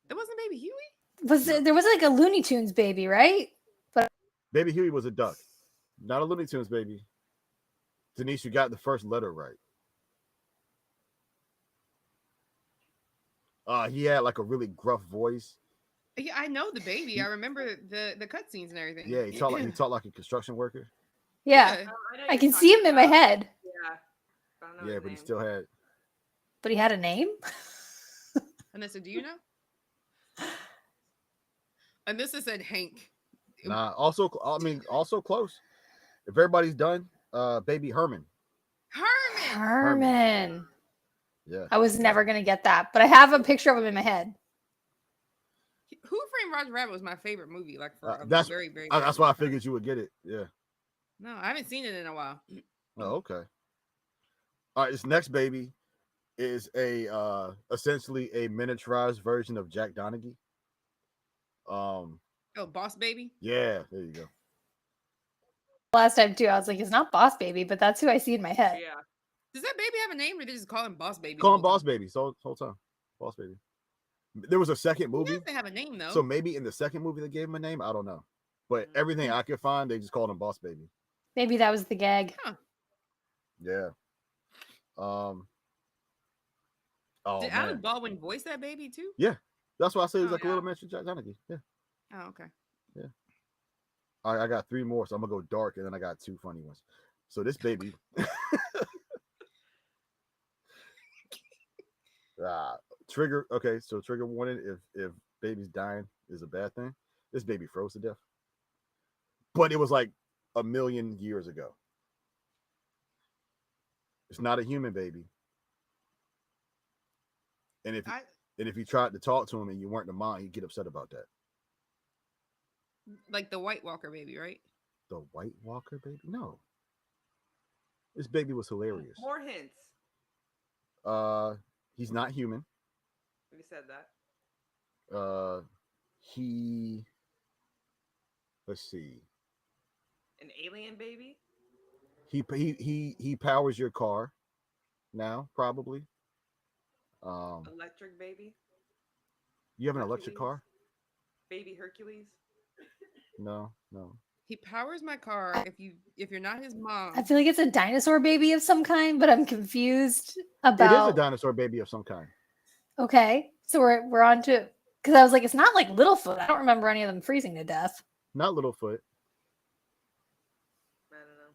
That wasn't Baby Huey? There was like a Looney Tunes baby, right? But Baby Huey was a duck, not a Looney Tunes baby. Denise, you got the first letter right. He had like a really gruff voice. Yeah, I know the baby. I remember the cutscenes and everything. Yeah, he talked like a construction worker. yeah, I I can see him in my head. Yeah. I don't know Yeah, his but he name. still had. But he had a name? Anissa, do you know? Anissa said Hank. Nah, also close. If everybody's done, baby Herman. Herman. Herman. Yeah. I was never gonna get that, but I have a picture of him in my head. Who Framed Roger Rabbit was my favorite movie, like for a That's very, very. that's why I figured you would get it. Yeah. No, I haven't seen it in a while. Oh, okay. All right. This next baby is a essentially a miniaturized version of Jack Donaghy. Um. Oh, Boss Baby. Yeah. There you go. Last time too, I was like, it's not Boss Baby, but that's who I see in my head. Yeah. Does that baby have a name, or they just call him Boss Baby? Call the him whole Boss time? Baby. So whole time. Boss Baby. There was a second He movie. has to have a name though. So maybe in the second movie they gave him a name. I don't know. But everything I could find, they just called him Boss Baby. Maybe that was the gag. Huh. Yeah. Oh Did man. Alec Baldwin voice that baby too? Yeah. That's why I said it was Oh, like a yeah. little miniature Jack Donaghy. Yeah. Oh, okay. All right, I got 3 more, so I'm gonna go dark, and then I got 2 funny ones. So this baby. Trigger. Okay, so trigger warning: if baby's dying is a bad thing. This baby froze to death, but it was like a million years ago. It's not a human baby, and if you tried to talk to him and you weren't the mom, he'd get upset about that. Like the White Walker baby, right? The White Walker baby? No, this baby was hilarious. More hints. He's not human. We said that. He. Let's see. An alien baby. He powers your car now, probably. Electric baby. You have an electric Hercules? car? Baby Hercules. No. He powers my car. If you're not his mom, I feel like it's a dinosaur baby of some kind, but I'm confused It is about. a dinosaur baby of some kind. Okay, so we're on to, because I was like, it's not like Littlefoot. I don't remember any of them freezing to death. Not Littlefoot. I don't know.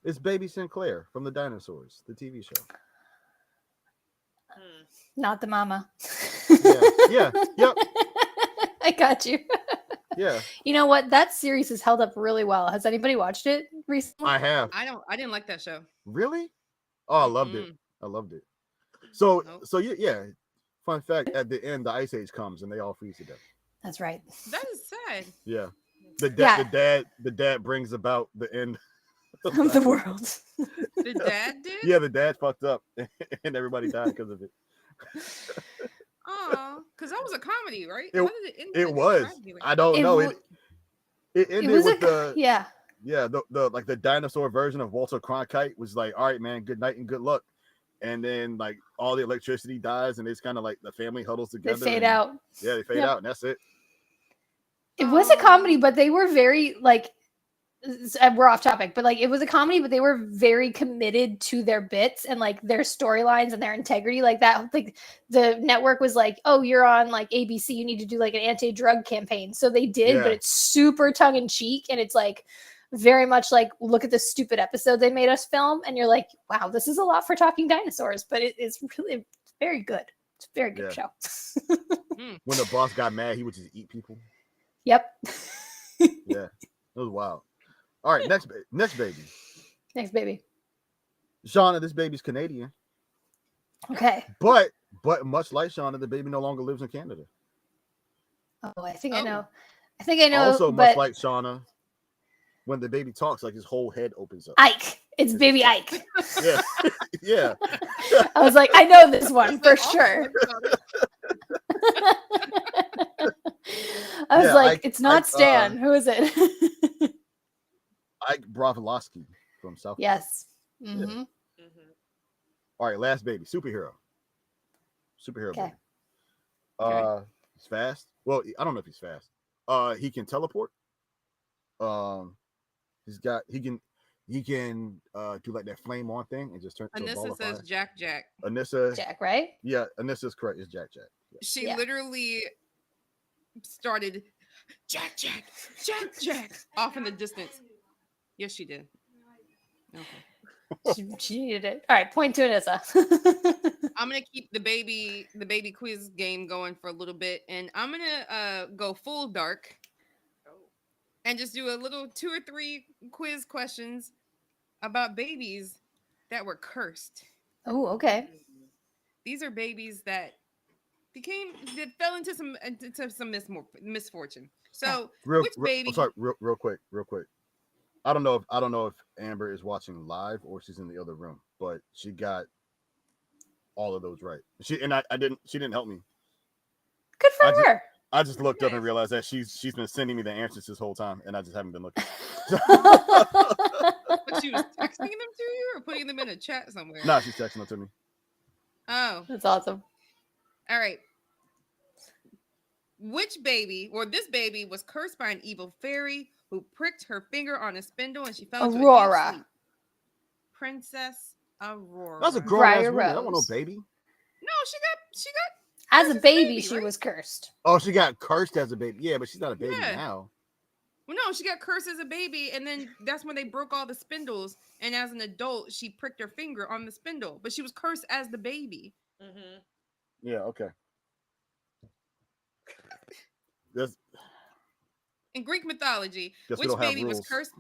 It's Baby Sinclair from the Dinosaurs, the TV show. Not the mama. Yeah. Yep. I got you. Yeah. You know what? That series has held up really well. Has anybody watched it recently? I have. I didn't like that show. Really? Oh, I loved it. Mm-mm. I loved it. So Nope. so yeah. Fun fact: at the end, the ice age comes and they all freeze to death. That's right. That is sad. Yeah. Yeah. The dad brings about the end Of the world. The dad did. Yeah, the dad fucked up and everybody died because of it. Oh, because that was a comedy, right? It- How did it end? It like was. tragedy like I don't It know. wa- It ended was with the yeah. the like the dinosaur version of Walter Cronkite was like, all right, man, good night and good luck. And then like all the electricity dies and it's kind of like the family huddles They together. fade and- out. Yeah, they fade Yep. out and that's it. It was a comedy, Oh. but they were very like we're off topic, but like it was a comedy, but they were very committed to their bits and like their storylines and their integrity. Like that, like the network was like, "Oh, you're on like ABC, you need to do like an anti-drug campaign." So they did, Yeah. but it's super tongue in cheek and it's like very much like look at the stupid episode they made us film, and you're like, "Wow, this is a lot for talking dinosaurs," but it's really very good. It's a very good show. When the boss got mad, he would just eat people. Yep. Yeah, it was wild. All right, next baby. Next baby. Shawna, this baby's Canadian, Okay. but much like Shawna, the baby no longer lives in Canada. Oh, I think I Oh. know. I think I know. Also, but much like Shawna, when the baby talks, like his whole head opens up. Ike. It's baby Ike. Yeah, yeah. I was like, I know this one for It's like, sure. oh, I was Yeah, like, Ike- it's not Ike, Stan. Who is it? Ike Bravlowski from South. Yes. Yeah. Mhm. Mm-hmm. All right, last baby, superhero. Superhero Okay. baby. Okay. He's fast. Well, I don't know if he's fast. He can teleport. He can do like that flame on thing and just turn into a ball Anissa of says fire. Jack. Anissa, Jack, right? yeah, Anissa's correct. It's Jack. Yeah. She Yeah. literally started Jack off in the distance. Yes, she did. Okay. She needed it. All right, point to Anissa. I'm gonna keep the baby quiz game going for a little bit, and I'm gonna go full dark Oh. and just do a little 2 or 3 quiz questions about babies that were cursed. Oh, okay. Mm. These are babies that fell into some misfortune. Okay. So Real, which real I'm baby? sorry, real quick. I don't know if Amber is watching live or she's in the other room, but she got all of those right. I didn't. She didn't help me. Good I for just her. I just looked up and Nice. realized that she's been sending me the answers this whole time, and I just haven't been looking. But she was texting them to you or putting them in a chat somewhere. Nah, she's texting them to me. Oh, That's awesome. all right. Which baby, or this baby, was cursed by an evil fairy who pricked her finger on a spindle and she fell into a deep Aurora. sleep? Princess That's a Aurora. grown ass Briar woman. I don't want no Rose. baby. No, she got As cursed a as a baby, baby, she right? was cursed. Oh, she got cursed as a baby. Yeah, but she's not a baby Yeah. now. Well, no, she got cursed as a baby, and then that's when they broke all the spindles. And as an adult, she pricked her finger on the spindle, but she was cursed as the baby. Mm-hmm. Yeah, okay. That's In Greek mythology, guess we which don't have baby was rules. cursed?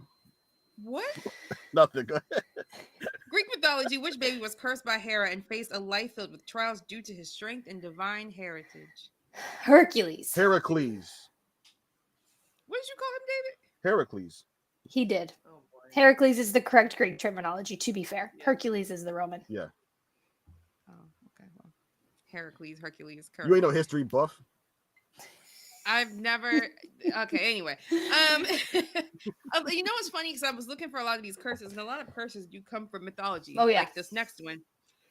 What? Nothing. Go ahead. Greek mythology, which baby was cursed by Hera and faced a life filled with trials due to his strength and divine heritage? Hercules. Heracles. What did you call him, David? Heracles. He did. Oh boy. Heracles is the correct Greek terminology, to be fair. Yeah. Hercules is the Roman. Yeah. Oh, okay. Well, Hercules. You ain't no Correct. history buff. I've never. Okay. Anyway, you know what's funny? Because I was looking for a lot of these curses, and a lot of curses do come from mythology. Oh, yeah. Like this next one.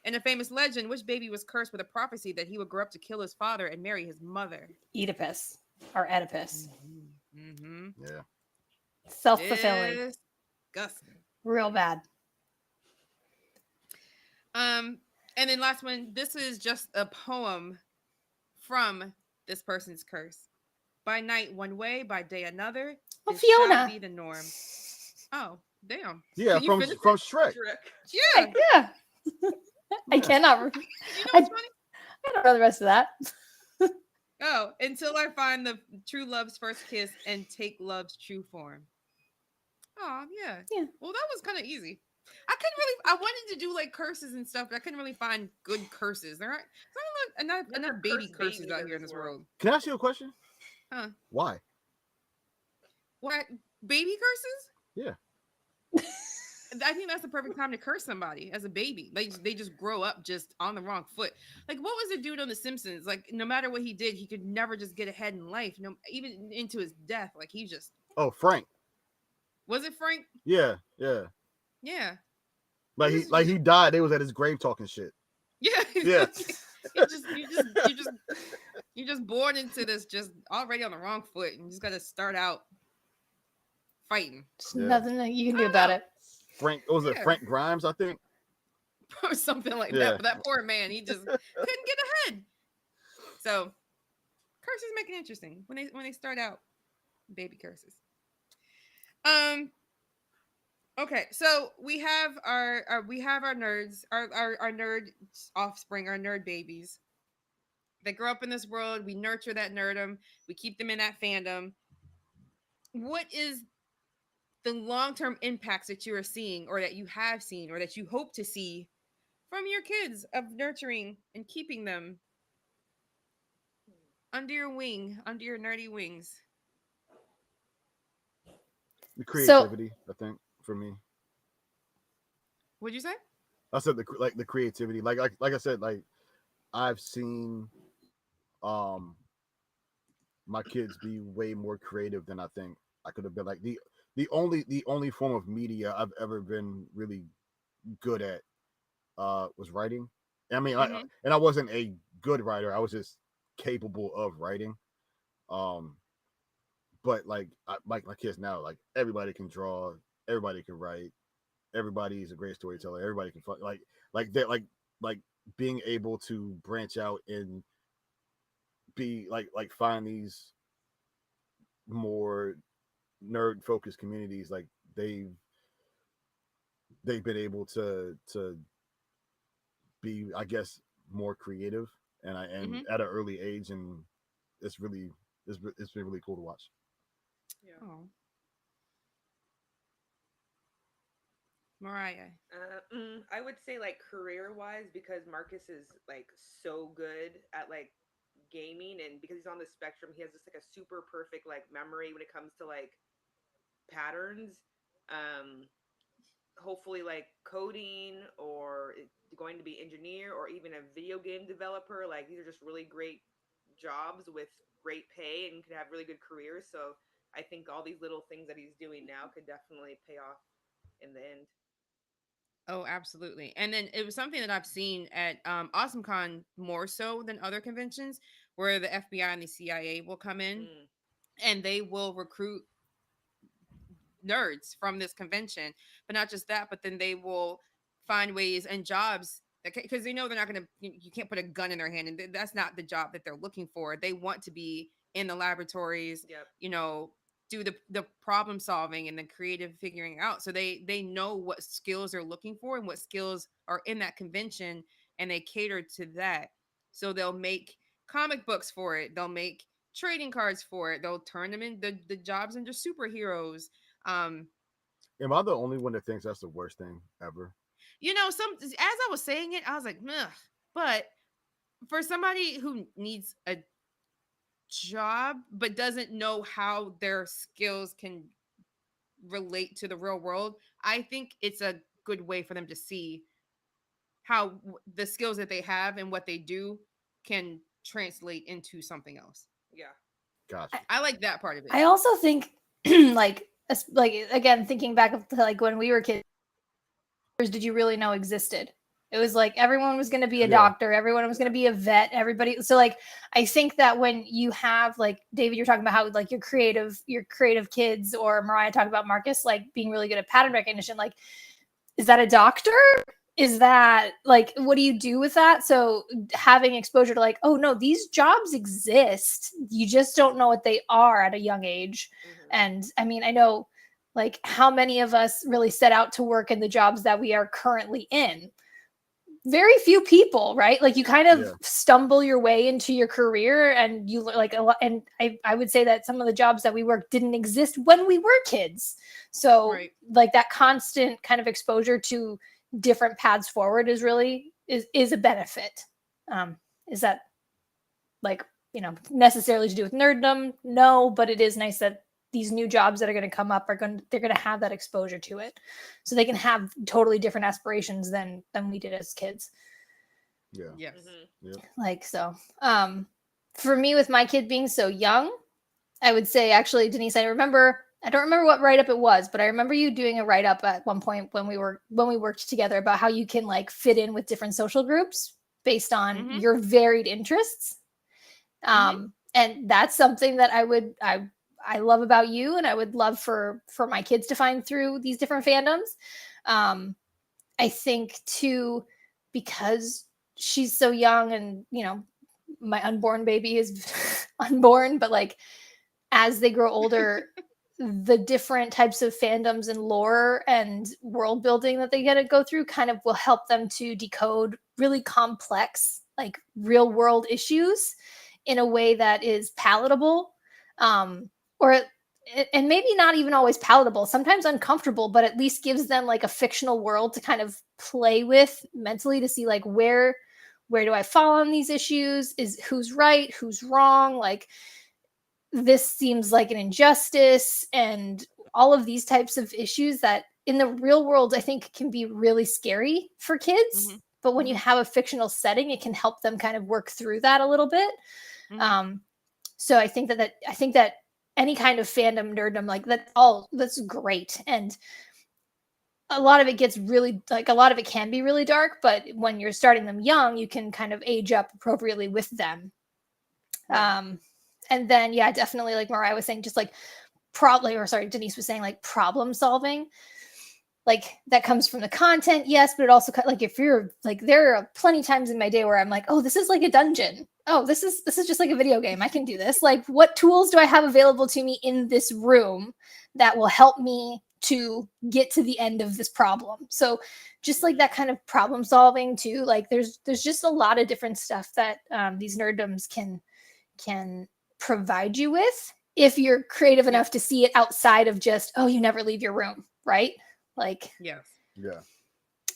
In a famous legend, which baby was cursed with a prophecy that he would grow up to kill his father and marry his mother? Oedipus or Oedipus. Mm-hmm. Yeah. Self-fulfilling. Disgusting. Real bad. And then last one. This is just a poem from this person's curse. By night one way, by day another. Oh, This shall Fiona. be the norm. Oh, damn. Yeah, Can you finish from it? Shrek. Shrek. Yeah. Yeah. I Yeah. cannot. You know I, what's funny? I don't know the rest of that. Oh, until I find the true love's first kiss and take love's true form. Oh, yeah. Yeah. Well, that was kind of easy. I wanted to do like curses and stuff, but I couldn't really find good curses. There aren't enough baby cursed curses babies out in here in this this world. world. Can I ask you a question? Huh? Why? What? Baby curses? Yeah. I think that's the perfect time to curse somebody as a baby. They just grow up just on the wrong foot. Like what was the dude on The Simpsons? Like no matter what he did, he could never just get ahead in life. No, even into his death. Like he just Oh, Frank. was it Frank? Yeah, yeah. Yeah, Like he died. They was at his grave talking shit. yeah. Yeah. You're just born into this just already on the wrong foot, and you just got to start out fighting There's Yeah. nothing that you can do I don't about know. it. Frank. What was it? Yeah. Frank Grimes, I think. or something like Yeah. that. But that poor man, he just couldn't get ahead. So curses make it interesting when they start out baby curses. Okay, so we have our nerds, our nerd offspring, our nerd babies. They grow up in this world. We nurture that nerdum. We keep them in that fandom. What is the long-term impacts that you are seeing, or that you have seen, or that you hope to see from your kids of nurturing and keeping them under your wing, under your nerdy wings? The So creativity, I think, for me. What'd you say? I said the creativity. Like I said, like I've seen um my kids be way more creative than I think I could have been. Like the only form of media I've ever been really good at was writing. I mean, Mm-hmm. I wasn't a good writer. I was just capable of writing. Um, but like my kids now, like everybody can draw, everybody can write, everybody's a great storyteller. Everybody can like that like being able to branch out and be like find these more nerd focused communities. Like they've been able to be, I guess, more creative and Mm-hmm. at an early age, and it's really it's been really cool to watch. Yeah. Oh. Mariah. I would say like career wise because Marcus is like so good at like gaming, and because he's on the spectrum, he has just like a super perfect like memory when it comes to like patterns. Um, Hopefully like coding or going to be engineer or even a video game developer. Like these are just really great jobs with great pay and could have really good careers. So I think all these little things that he's doing now could definitely pay off in the end. Oh, absolutely. And then it was something that I've seen at AwesomeCon more so than other conventions, where the FBI and the CIA will come in Mm, and they will recruit nerds from this convention. But not just that, but then they will find ways and jobs that, because they know they're not going to, you can't put a gun in their hand, and that's not the job that they're looking for. They want to be in the laboratories, yep. you know, do the problem solving and the creative figuring out. So they know what skills they're looking for and what skills are in that convention, and they cater to that. So they'll make comic books for it. They'll make trading cards for it. They'll turn them in the jobs into superheroes. um Am I the only one that thinks that's the worst thing ever? some, as I was saying it, I was like, ugh. But for somebody who needs a job but doesn't know how their skills can relate to the real world, I think it's a good way for them to see how the skills that they have and what they do can translate into something else. Yeah. Gotcha. I like that part of it. I also think, like again, thinking back to like when we were kids, did you really know existed? It was like everyone was going to be a Yeah. doctor, everyone was going to be a vet, everybody. So like, I think that when you have like David, you're talking about how like your creative kids, or Mariah talked about Marcus like being really good at pattern recognition. Like, is that a doctor? Is that like, what do you do with that? So having exposure to like, oh no, these jobs exist, you just don't know what they are at a young age. Hmm. And I mean, I know like how many of us really set out to work in the jobs that we are currently in. Very few people, right? Like you kind of Yeah. stumble your way into your career, and you like a lot. And I would say that some of the jobs that we work didn't exist when we were kids. So Right. like that constant kind of exposure to different paths forward is really is a benefit. Is that like, necessarily to do with nerddom? No, but it is nice that these new jobs that are going to come up they're going to have that exposure to it, so they can have totally different aspirations than we did as kids. Yeah. Yes. Hmm. Yeah. Like, so for me, with my kid being so young, I would say, actually, Denise, I don't remember what write-up it was, but I remember you doing a write-up at one point when we worked together about how you can like fit in with different social groups based on Mm-hmm. your varied interests. Mm-hmm. And that's something that I love about you, and I would love for my kids to find through these different fandoms. I think too, because she's so young, and my unborn baby is unborn, but like as they grow older, the different types of fandoms and lore and world building that they get to go through kind of will help them to decode really complex, like real world issues in a way that is palatable. Or and maybe not even always palatable, sometimes uncomfortable, but at least gives them like a fictional world to kind of play with mentally, to see like where do I fall on these issues? Is who's right, who's wrong? Like, this seems like an injustice, and all of these types of issues that in the real world I think can be really scary for kids. Mm-hmm. But when you Mm-hmm. have a fictional setting, it can help them kind of work through that a little bit. Mm-hmm. Um, so I think that any kind of fandom nerddom, like that's great. And a lot of it gets really, like, a lot of it can be really dark, but when you're starting them young, you can kind of age up appropriately with them. Right. And then, yeah, definitely, like Mariah was saying, just like probably, or sorry, Denise was saying, like problem solving, like that comes from the content, yes, but it also like, if you're like, there are plenty times in my day where I'm like, oh, this is like a dungeon. Oh, this is just like a video game. I can do this. Like, what tools do I have available to me in this room that will help me to get to the end of this problem? So just like that kind of problem solving too. Like, there's just a lot of different stuff that these nerddoms can provide you with if you're creative Yeah. enough to see it outside of just, oh, you never leave your room, right? Like, Yes. Yeah.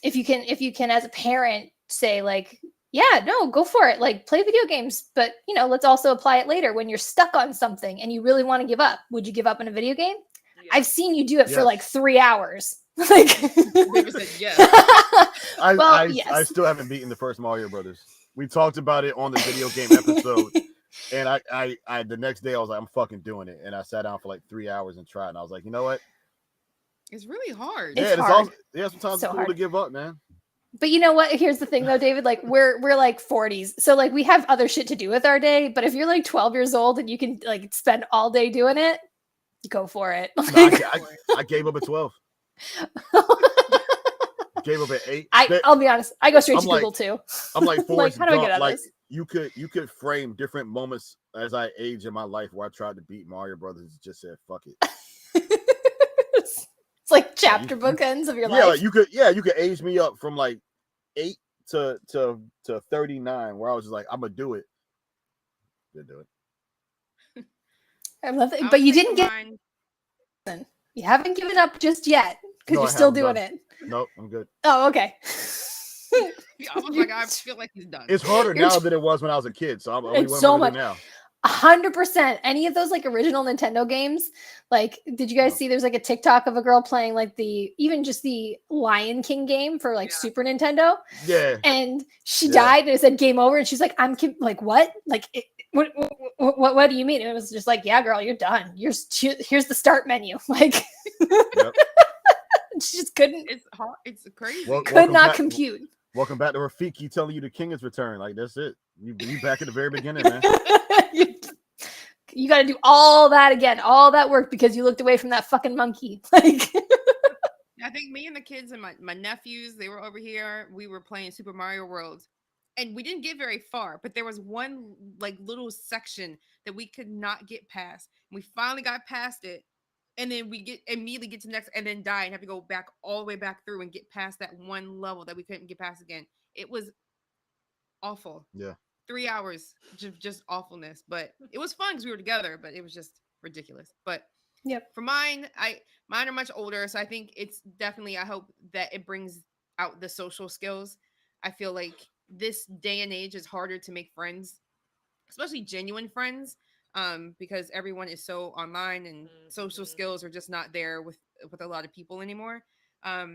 If you can as a parent say like, yeah, no, go for it, like play video games, but let's also apply it later when you're stuck on something and you really want to give up. Would you give up in a video game? Yeah. I've seen you do it for like Yes. 3 hours. Like, David said yes. well, I yes. still haven't beaten the first Mario Brothers. We talked about it on the video game episode, and I the next day I was like, I'm fucking doing it, and I sat down for like 3 hours and tried, and I was like, you know what? It's really hard. It's Yeah, it's hard. also sometimes So it's cool hard. to give up, man. But you know what? Here's the thing though, David, like we're like 40s. So like we have other shit to do with our day, but if you're like 12 years old and you can like spend all day doing it, go for it. No, Like, I gave up at 12. Gave up at 8. I'll be honest, I go straight I'm to like- Google too. I'm like Like, Forrest how do I get Gump. out of Like this? you could frame different moments as I age in my life where I tried to beat Mario Brothers and just said fuck it. It's like chapter bookends of your Yeah, life. like you could age me up from like 8 to 39, where I was just like, I'm gonna do it. Didn't do it. I love that. I But would you say didn't for get mine, you haven't given up just yet because No, you're I still haven't doing done. it. Nope, I'm good. Oh, okay. I was like, I feel like he's done. It's harder You're now than it was when I was a kid. So what It's am I so gonna much- do now? 100%. Any of those like original Nintendo games, like did you guys No. see there's like a TikTok of a girl playing like even just the Lion King game for like Yeah. Super Nintendo, Yeah, and she Yeah. died and it said game over, and she's like, like what? Like what do you mean? And it was just like, yeah, girl, you're done. Here's the start menu. Like Yep. she just couldn't It's hard. It's crazy. Well, could welcome not back- compute. Welcome back to Rafiki telling you the king is returned. Like that's it. You back at the very beginning, man. You got to do all that again, all that work because you looked away from that fucking monkey. Like, I think me and the kids and my nephews, they were over here. We were playing Super Mario World, and we didn't get very far. But there was one like little section that we could not get past. And we finally got past it, and then we immediately get to the next, and then die and have to go back all the way back through and get past that one level that we couldn't get past again. It was awful. Yeah. 3 hours just awfulness, but it was fun because we were together. But it was just ridiculous. But yep. for mine are much older, so I think it's definitely, I hope that it brings out the social skills. I feel like this day and age is harder to make friends, especially genuine friends, because everyone is so online and social Mhm. skills are just not there with a lot of people anymore. I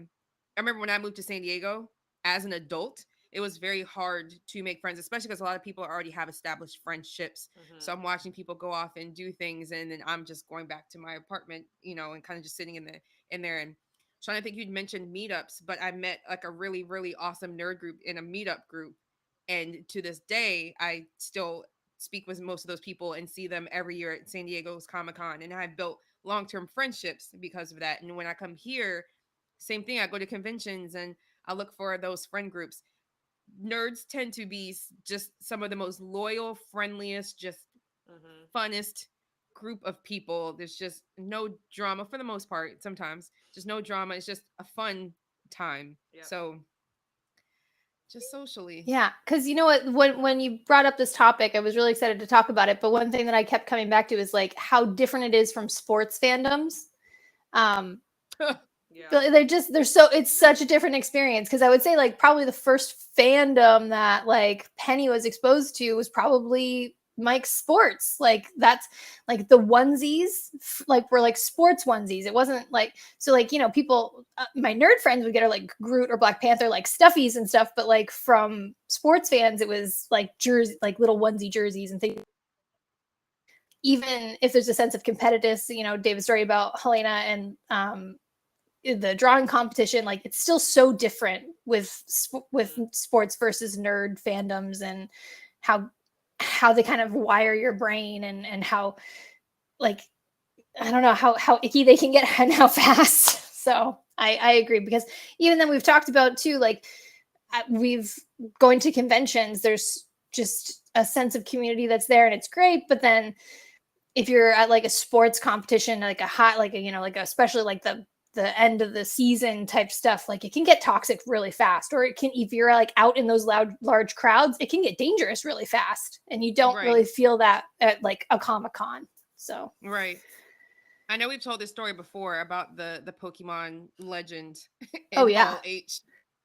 remember when I moved to San Diego as an adult, it was very hard to make friends, especially because a lot of people already have established friendships. Mhm. So I'm watching people go off and do things, and then I'm just going back to my apartment, and kind of just sitting in there. And Sean, I think you'd mentioned meetups, but I met like a really, really awesome nerd group in a meetup group, and to this day, I still speak with most of those people and see them every year at San Diego's Comic-Con, and I've built long-term friendships because of that. And when I come here, same thing. I go to conventions and I look for those friend groups. Nerds tend to be just some of the most loyal, friendliest, just Mhm. funnest group of people. There's just no drama for the most part. Sometimes just no drama. It's just a fun time. Yep. So just socially. Yeah, because you know what? When you brought up this topic, I was really excited to talk about it. But one thing that I kept coming back to is like how different it is from sports fandoms. Yeah. It's such a different experience, because I would say like probably the first fandom that like Penny was exposed to was probably Mike's sports. Like that's like the onesies like were like sports onesies. It wasn't like, so like, people, my nerd friends would get her like Groot or Black Panther like stuffies and stuff, but like from sports fans it was like jersey, like little onesie jerseys and things. Even if there's a sense of competitiveness, David's story about Helena and the drawing competition, like it's still so different with sports versus nerd fandoms, and how they kind of wire your brain, and how, like, I don't know how icky they can get and how fast. So I agree, because even then we've talked about too, like we've going to conventions, there's just a sense of community that's there and it's great. But then if you're at like a sports competition, like a hot, like a, like especially like the end of the season type stuff, like it can get toxic really fast, or it can, if you're like out in those large crowds, it can get dangerous really fast, and you don't Right. really feel that at like a Comic-Con. So Right. I know we've told this story before about the Pokemon legend Oh in yeah. Hall H.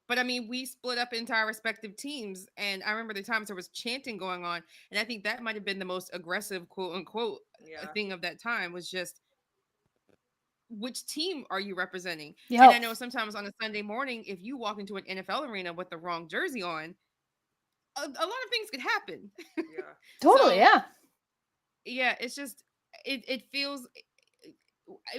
But I mean, we split up into our respective teams, and I remember the times there was chanting going on, and I think that might have been the most aggressive, quote unquote, Yeah. thing of that time was just which team are you representing? And I Yep. know sometimes on a Sunday morning, if you walk into an NFL arena with the wrong jersey on, a lot of things could happen. Yeah. Totally. So Yeah. yeah, it's just it feels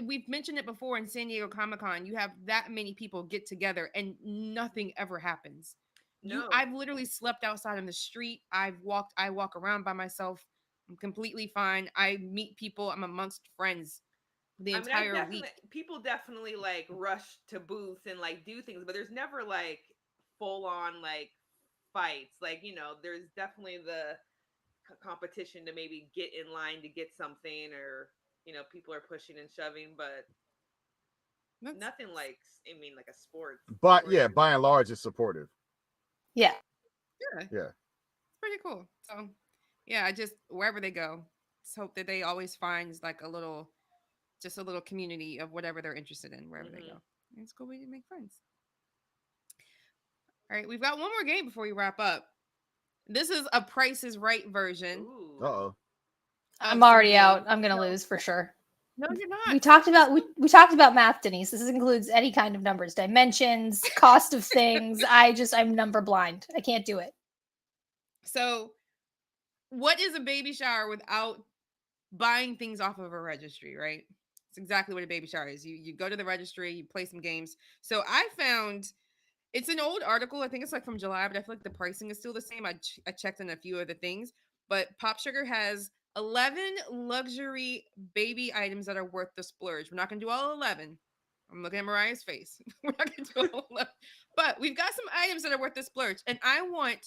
we've mentioned it before in San Diego Comic Con. You have that many people get together and nothing ever happens. No. I've literally slept outside on the street. I walk around by myself. I'm completely fine. I meet people. I'm amongst friends the I mean, I entire definitely week. people definitely like rush to booths and like do things, but there's never like full on like fights. Like, there's definitely the competition to maybe get in line to get something, or people are pushing and shoving, but That's nothing like, I mean, like a sports But sporting yeah, by and event. large, it's supportive. Yeah. yeah, it's Yeah. pretty cool. So yeah, I just wherever they go, just hope that they always find like just a little community of whatever they're interested in wherever they Hmm. go. And it's a cool way to make friends. All right, we've got one more game before we wrap up. This is a Price is Right version Uh Ooh. oh. I'm of some already out. games. I'm gonna No, lose for sure. no, you're We not. talked about we talked about math, Denise. This includes any kind of numbers, dimensions, cost of things. I'm number blind. I can't do it. So, what is a baby shower without buying things off of a registry, right? It's exactly what a baby shower is. You go to the registry, you play some games. So I found it's an old article. I think it's like from July, but I feel like the pricing is still the same. I checked on a few other things, but Pop Sugar has 11 luxury baby items that are worth the splurge. We're not going to do all 11. I'm looking at Mariah's face. We're not going to do all 11. But we've got some items that are worth the splurge. And I'm going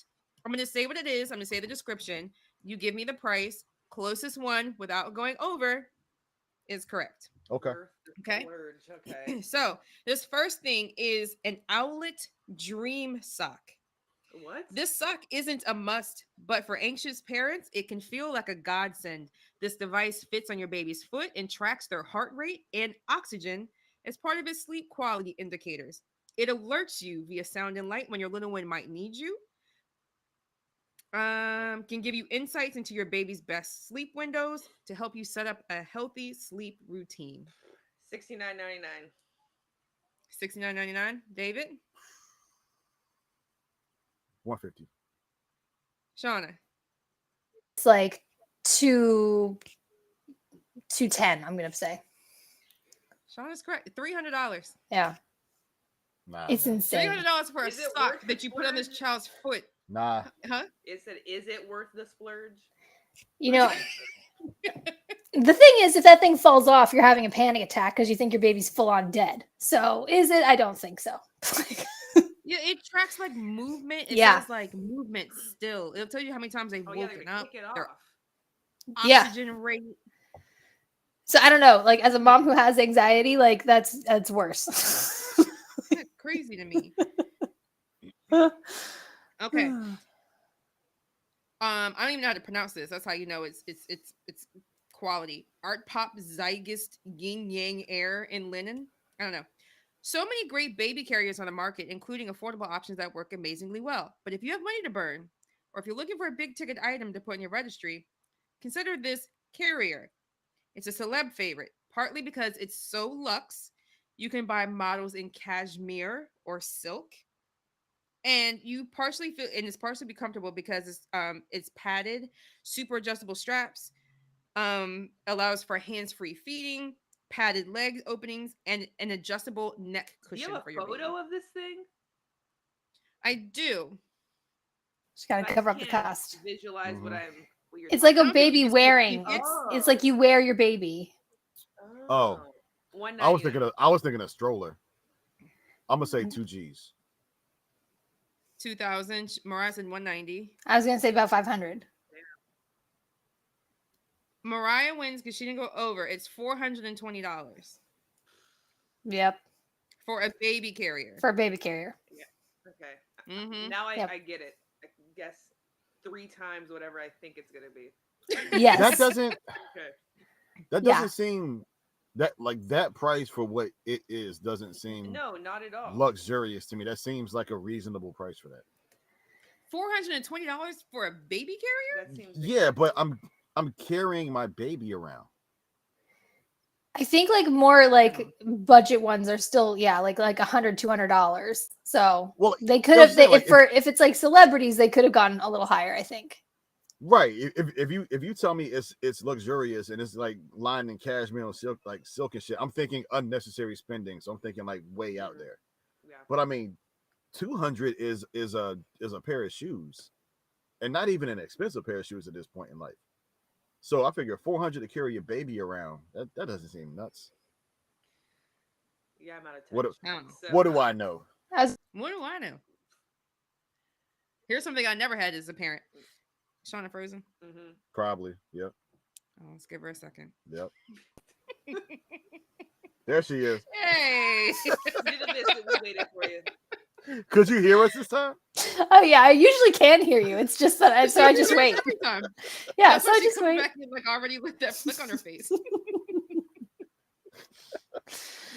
to say what it is. I'm going to say the description. You give me the price. Closest one without going over is correct. Okay. Worth the Okay. splurge. Okay. So this first thing is an Owlet Dream Sock. What? This sock isn't a must, but for anxious parents, it can feel like a godsend. This device fits on your baby's foot and tracks their heart rate and oxygen as part of its sleep quality indicators. It alerts you via sound and light when your little one might need you. Can give you insights into your baby's best sleep windows to help you set up a healthy sleep routine. $69.99. $69.99. David, 150. Shauna, It's like 210, I'm gonna say. Shauna's correct. $300. Yeah. Nah, It's man. Three insane. hundred dollars for a Is it sock worth the that you put on this splurge? child's foot, Nah. huh? Is it worth the splurge? You know, the thing is, if that thing falls off, you're having a panic attack because you think your baby's full on dead. So is it? I don't think so. Yeah, it tracks like movement. It Yeah. says like movement still. It'll tell you how many times they've Oh yeah, they're woken gonna up, kick it their off. Yeah. oxygen rate. So I don't know. Like as a mom who has anxiety, like that's worse. That's crazy to me. Okay. I don't even know how to pronounce this. That's how you know it's quality. Art Pop Zygist Yin Yang Air in linen. I don't know. So many great baby carriers on the market, including affordable options that work amazingly well. But if you have money to burn, or if you're looking for a big ticket item to put in your registry, consider this carrier. It's a celeb favorite, partly because it's so luxe. You can buy models in cashmere or silk, and you partially feel, and it's partially be comfortable because it's padded, super adjustable straps, allows for hands-free feeding, padded leg openings, and an adjustable neck Do you cushion have for a your baby. photo of this thing? I do. Just gotta 'Cause I cover just up the can't cost. visualize Mhm. what you're It's like I a talking don't think baby you can see wearing. it. It's like you wear your baby. Oh, Oh, one I was ninety thinking nine. of stroller. I'm gonna say 2 G's. 2000. Mariah said 190. I was gonna say about 500. Mariah wins because she didn't go over. It's $420 Yep. for a baby carrier. For a baby carrier. Yeah. Okay. Mm-hmm. Now Yep. I get it. I can guess 3 times whatever I think it's gonna be. That Yes. doesn't Okay. that Yeah. doesn't seem that price for what it is doesn't seem No, not at all. luxurious to me. That seems like a reasonable price for that. $420 for a baby carrier? That seems Yeah, but excessive. I'm carrying my baby around. I think like more like Mm. budget ones are still, yeah, like $100, $200. So Well, they could I'm have, saying like if it's like celebrities, they could have gone a little higher, I think. right. If you tell me it's luxurious and it's like lined in cashmere and silk and shit, I'm thinking unnecessary spending. So I'm thinking like way out Mhm. there. Yeah. But I mean, 200 is a pair of shoes, and not even an expensive pair of shoes at this point in life. So I figure 400 to carry your baby around. That doesn't seem nuts. Yeah, I'm out of What touch. I don't know. So what do I know? As What do I know? Here's something I never had as a parent. Shauna Frozen. mhm. Probably. Yep. Oh, let's give her a second. Yep. There she is. Hey. You didn't miss it. We waited for you. Could you hear us this time? oh yeah, I usually can hear you. It's just that so I just wait. Every time. Yeah, That's so why I she just comes wait. back and like already with that flick on her face.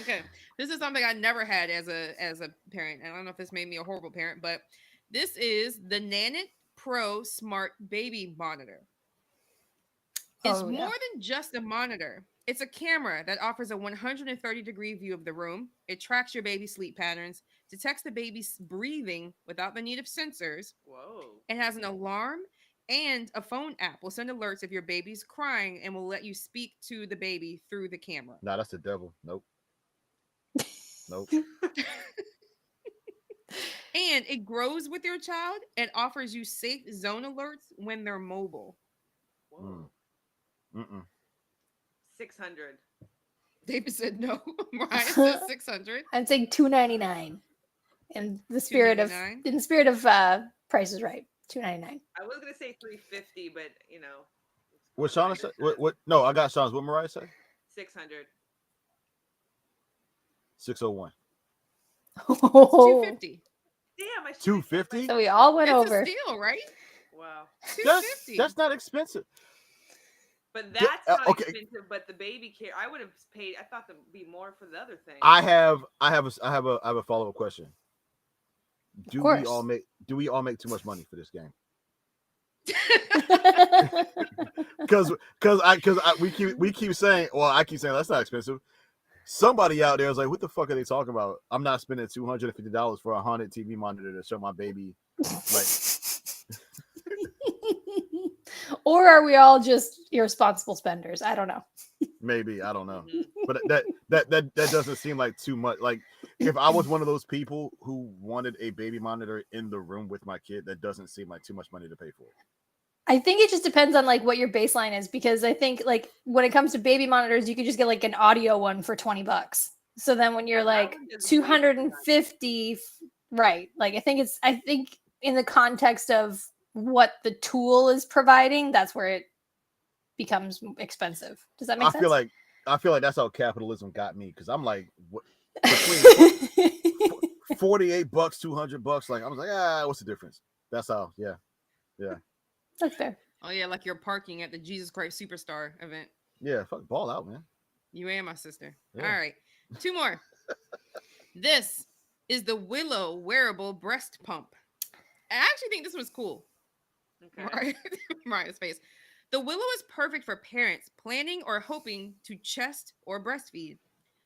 Okay. This is something I never had as a parent. I don't know if this made me a horrible parent, but this is the Nanit Pro Smart Baby Monitor. It's Oh more yeah. than just a monitor. It's a camera that offers a 130-degree view of the room. It tracks your baby's sleep patterns, detects the baby's breathing without the need of sensors. Whoa. It has an alarm and a phone app will send alerts if your baby's crying and will let you speak to the baby through the camera. Nah, that's the devil. Nope. Nope. And it grows with your child and offers you safe zone alerts when they're mobile. Whoa. Mm-mm. 600. David said no. Mariah says 600. I'm saying $299. In the spirit of $299. Price is Right. $299. I was gonna say 350, but you know, What going Shauna higher say? than What? No, I got Shauna's. What Mariah say? 600. 601. It's Oh, 250. Damn, I should have kept my. 250? so we all went It's a over. steal, right? Wow. That's 250. that's not expensive. But that's not Okay. expensive. But the baby care, I would have paid. I thought there'd be more for the other thing. I have a follow up question. Of Do we all course. make too much money for this game? Because we keep saying, well, I keep saying that's not expensive. Somebody out there is like, what the fuck are they talking about? I'm not spending $250 for a haunted TV monitor to show my baby. Like, or are we all just irresponsible spenders? I don't know. maybe, I don't know, Mhm. but that doesn't seem like too much. Like, if I was one of those people who wanted a baby monitor in the room with my kid, that doesn't seem like too much money to pay for. I think it just depends on like what your baseline is, because I think like when it comes to baby monitors, you could just get like an audio one for $20. So then when you're That like one is way too much. 250, right? Like I think in the context of what the tool is providing, that's where it becomes expensive. Does that make I sense? feel like that's how capitalism got me, because I'm like, what, between $48, $200, like I was like, what's the difference? That's how, yeah. That's fair. Oh yeah, like you're parking at the Jesus Christ Superstar event. Yeah, fuck, ball out, man. You and my sister. Yeah. All right. 2 more. This is the Willow wearable breast pump. I actually think this was cool. Okay. Mariah's face. The Willow is perfect for parents planning or hoping to chest or breastfeed.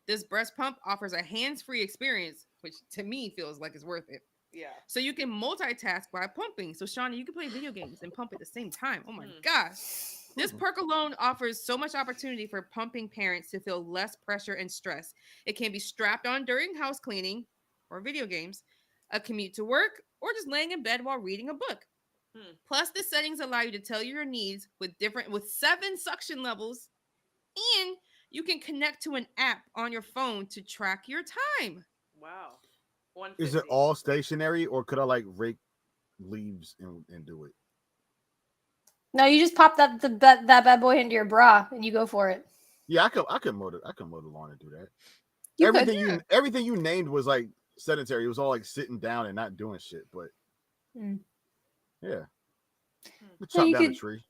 This breast pump offers a hands-free experience, which to me feels like it's worth it. Yeah. So you can multitask by pumping. So Shauna, you can play video games and pump at the same time. Oh my Hmm. gosh. This perk alone offers so much opportunity for pumping parents to feel less pressure and stress. It can be strapped on during house cleaning or video games, a commute to work, or just laying in bed while reading a book. Hmm. Plus, the settings allow you to tell your needs with 7 suction levels, and you can connect to an app on your phone to track your time. Wow. Is it 150. all stationary, or could I like rake leaves and do it? No, you just pop that bad boy into your bra and you go for it. Yeah, I could mow the lawn and do that. You could. Everything you named was like sedentary. It was all like sitting down and not doing shit. But Mm. yeah, Hmm. we So chop you down the could- tree.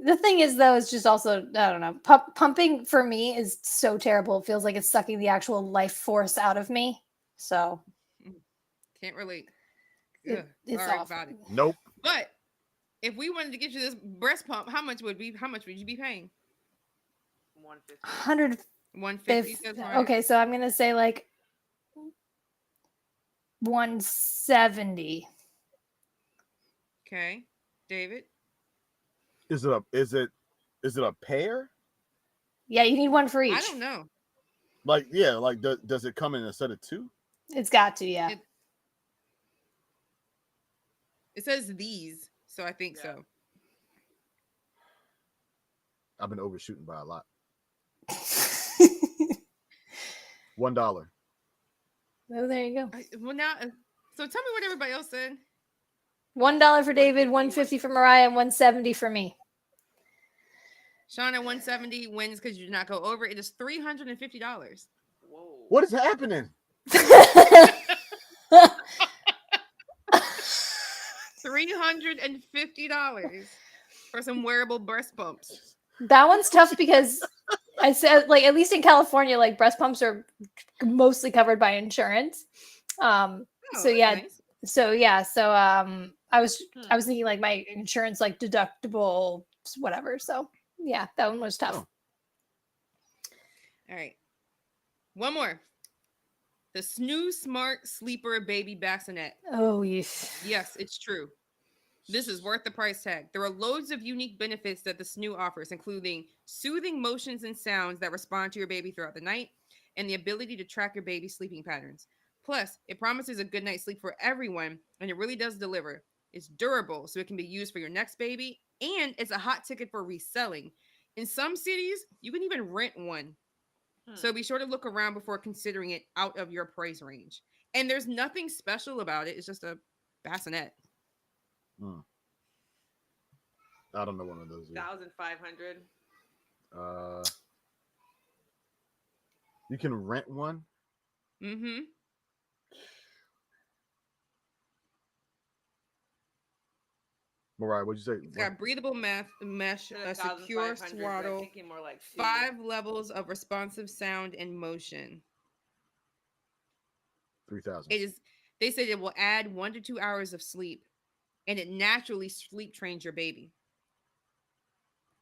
The thing is, though, it's just also, I don't know. Pumping for me is so terrible. It feels like it's sucking the actual life force out of me. So Can't relate. it's Sorry awful. about it. Nope. But if we wanted to get you this breast pump, how much would you be paying? 150. 100. 150. Says Mariah. Okay, so I'm going to say like 170. Okay, David. Is it a pair? Yeah, you need one for each. I don't know. Like, yeah, like does it come in a set of two? It's got to, yeah. It says these, so I think so. I've been overshooting by a lot. $1. Oh, there you go. Well, now, so tell me what everybody else said. $1 for David, 150 for Mariah, and 170 for me. Shawna 170 wins because you did not go over. It is $350. Whoa. What is happening? $350 for some wearable breast pumps. That one's tough because I said, like, at least in California, like, breast pumps are mostly covered by insurance. Oh, So that's yeah, nice. I was thinking like my insurance, like, deductible, whatever. So yeah, that one was tough. Oh. All right, one more. The Snoo Smart Sleeper Baby Bassinet. Oh, yes. Yes, it's true. This is worth the price tag. There are loads of unique benefits that the Snoo offers, including soothing motions and sounds that respond to your baby throughout the night, and the ability to track your baby's sleeping patterns. Plus, it promises a good night's sleep for everyone, and it really does deliver. It's durable, so it can be used for your next baby, and it's a hot ticket for reselling. In some cities, you can even rent one. So be sure to look around before considering it out of your price range. And there's nothing special about it. It's just a bassinet. I don't know one of those. 1,500. You can rent one. Mm-hmm. Mariah, what'd you say? It's got breathable mesh, a secure 1,500, but swaddle, thinking more like 5 levels of responsive sound and motion. 3,000. It is. They said it will add 1 to 2 hours of sleep, and it naturally sleep trains your baby.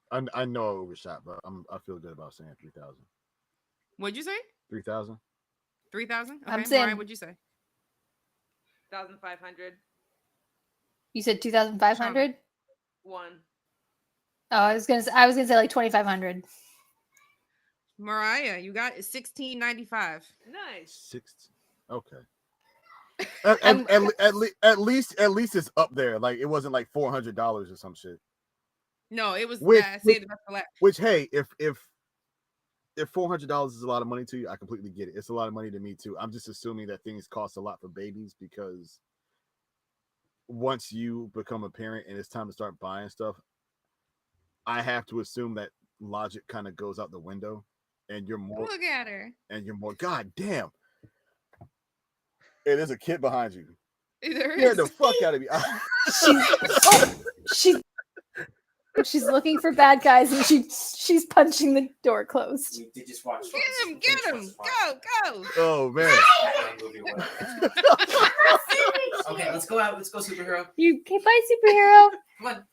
I know I overshot, but I feel good about saying 3,000. What'd you say? 3,000. 3,000. Okay, I'm saying- Mariah, what'd you say? 1,500. You said 2,500? One. Oh, I was gonna say like 2,500. Mariah, you got $1,695. Nice. 6. Okay. At least it's up there. Like, it wasn't like $400 or some shit. No, it was. Which- Say the best for last. Which, hey, if $400 is a lot of money to you, I completely get it. It's a lot of money to me too. I'm just assuming that things cost a lot for babies because once you become a parent and it's time to start buying stuff, I have to assume that logic kind of goes out the window, and you're more. Look at her. And you're more. God damn! Hey, there's a kid behind you. There Scared is. the fuck out of me. She's looking for bad guys, and she's punching the door closed. We did just watch. Get him! Go! Oh man! Okay, let's go out. Let's go, superhero. You okay? Bye, superhero. Come on.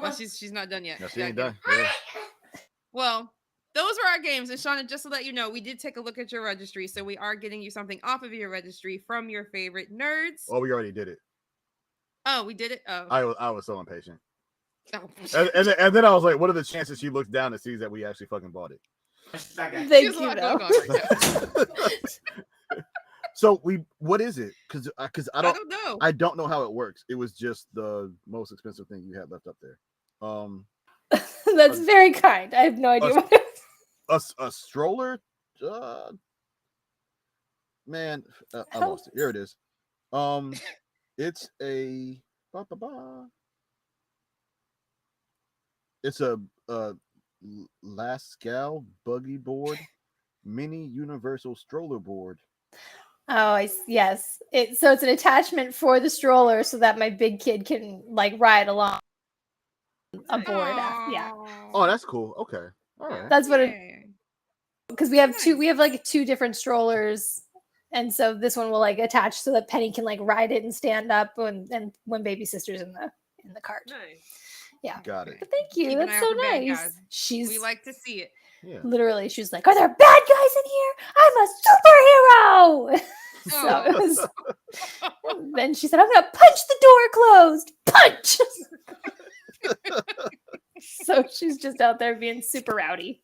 Well, she's not done yet. No, She's she ain't not done. done. Yeah. Well, those were our games. And Shawna, just to let you know, we did take a look at your registry. So we are getting you something off of your registry from your favorite nerds. Oh, we already did it. Oh, we did it? Oh. I was so impatient. Oh. And then I was like, what are the chances she looks down and sees that we actually fucking bought it? That guy. Thank There's a you, lot though. going on right now. So what is it? Because I don't know. I don't know how it works. It was just the most expensive thing you had left up there. That's very kind. I have no idea what it is. A stroller. Man, I lost it. Here it is. It's a It's a Lascal buggy board, mini universal stroller board. Oh, yes. So it's an attachment for the stroller so that my big kid can like ride along. aboard. Yeah, Oh, that's cool. Okay. All right. that's what it. Yeah. Because we have Nice. two. We have like two different strollers. And so this one will like attach so that Penny can like ride it and stand up when baby sister's in the cart. Nice. Yeah. Got it. But thank you. Keep an That's eye so out for bad nice. guys. She's We like to see it. Yeah. literally, she's like, "Are there bad guys in here? I'm a superhero." So it was, then she said, "I'm gonna punch the door closed." Punch. So she's just out there being super rowdy.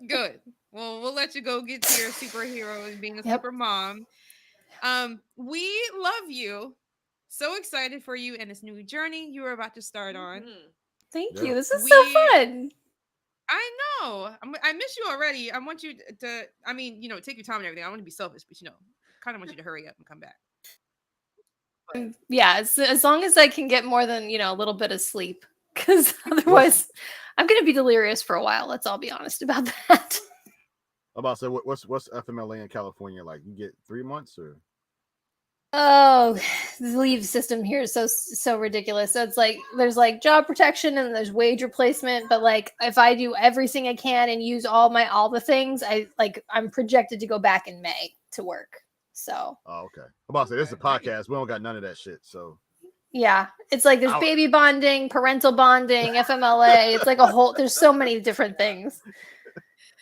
Good. Well, we'll let you go get to your superhero and being a Yep. super mom. We love you. So excited for you and this new journey you are about to start on. Mhm. Thank Yeah. you. This is so fun. I know. I miss you already. I want you to, I mean, take your time and everything. I want to be selfish, but kind of want you to hurry up and come back. Yeah, as long as I can get more than a little bit of sleep, because otherwise I'm gonna be delirious for a while. Let's all be honest about that. I'm about to say, what's FMLA in California like? You get 3 months or? Oh, the leave system here is so ridiculous. So it's like there's like job protection and there's wage replacement, but like if I do everything I can and use all the things, I'm projected to go back in May to work. So Oh, okay. I'm about to say, this is a podcast. We don't got none of that shit. So yeah, it's like there's baby bonding, parental bonding, FMLA. It's like there's so many different things.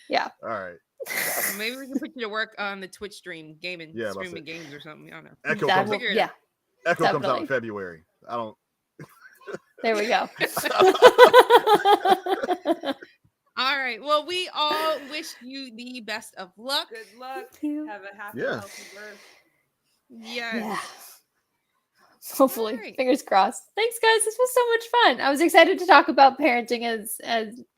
Yeah. all right. Well, maybe we can put you to work on the Twitch stream, streaming say. games or something. I don't know. Echo That comes will- out. yeah. Echo comes out definitely. in February. I don't. There we go. All right. Well, we all wish you the best of luck. Good luck. Thank you. Have a happy, Yeah. healthy birth. Yes. Yeah. Hopefully, Alright. fingers crossed. Thanks, guys. This was so much fun. I was excited to talk about parenting as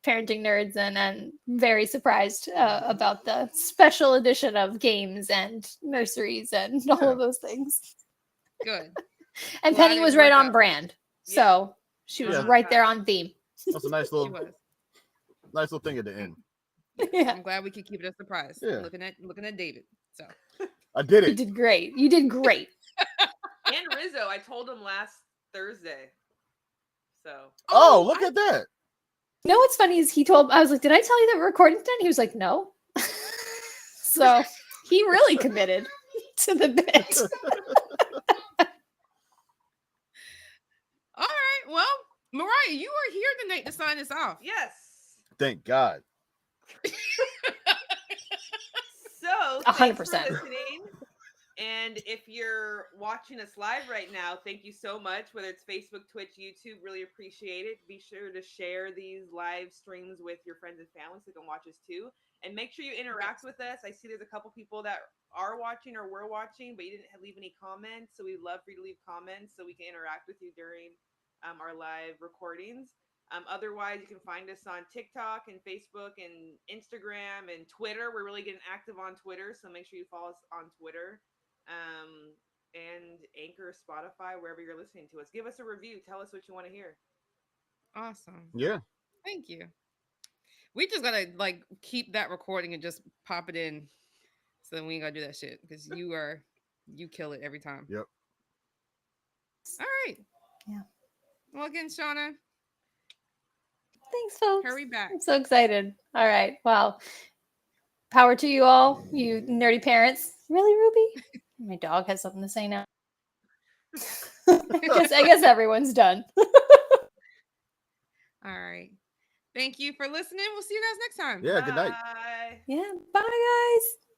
parenting nerds, and very surprised about the special edition of games and nurseries and all Yeah. of those things. Good. And Glad Penny it was right worked on out. brand, Yeah. so she was Yeah. right there on theme. That's a nice She little, was. thing at the end. Yeah, I'm glad we could keep it a surprise. Yeah. Looking at David. So I did you it. did great. You did great. And Rizzo, I told him last Thursday. So Oh, look at that. You know what's funny is I was like, "Did I tell you that we're recording today?" And he was like, "No." So he really committed to the bit. all right. Well, Mariah, you are here tonight to sign us off. yes. Thank God. So 100%. thanks for listening. And if you're watching us live right now, thank you so much. Whether it's Facebook, Twitch, YouTube, really appreciate it. Be sure to share these live streams with your friends and family so they can watch us too. And make sure you interact with us. I see there's a couple people that are watching or were watching, but you didn't leave any comments. So we'd love for you to leave comments so we can interact with you during our live recordings. Otherwise, you can find us on TikTok and Facebook and Instagram and Twitter. We're really getting active on Twitter, so make sure you follow us on Twitter. And Anchor, Spotify, wherever you're listening to us. Give us a review. Tell us what you want to hear. Awesome. Yeah. Thank you. We just gotta keep that recording and just pop it in, so then we ain't gotta do that shit because you kill it every time. Yep. All right. Yeah. Well, again, Shawna, Thanks, folks. hurry back. I'm so excited. All right. Wow. Power to you all, you nerdy parents. Really, Ruby? My dog has something to say now. I guess everyone's done. All right. Thank you for listening. We'll see you guys next time. Yeah. Good night. Bye. Yeah. Bye, guys.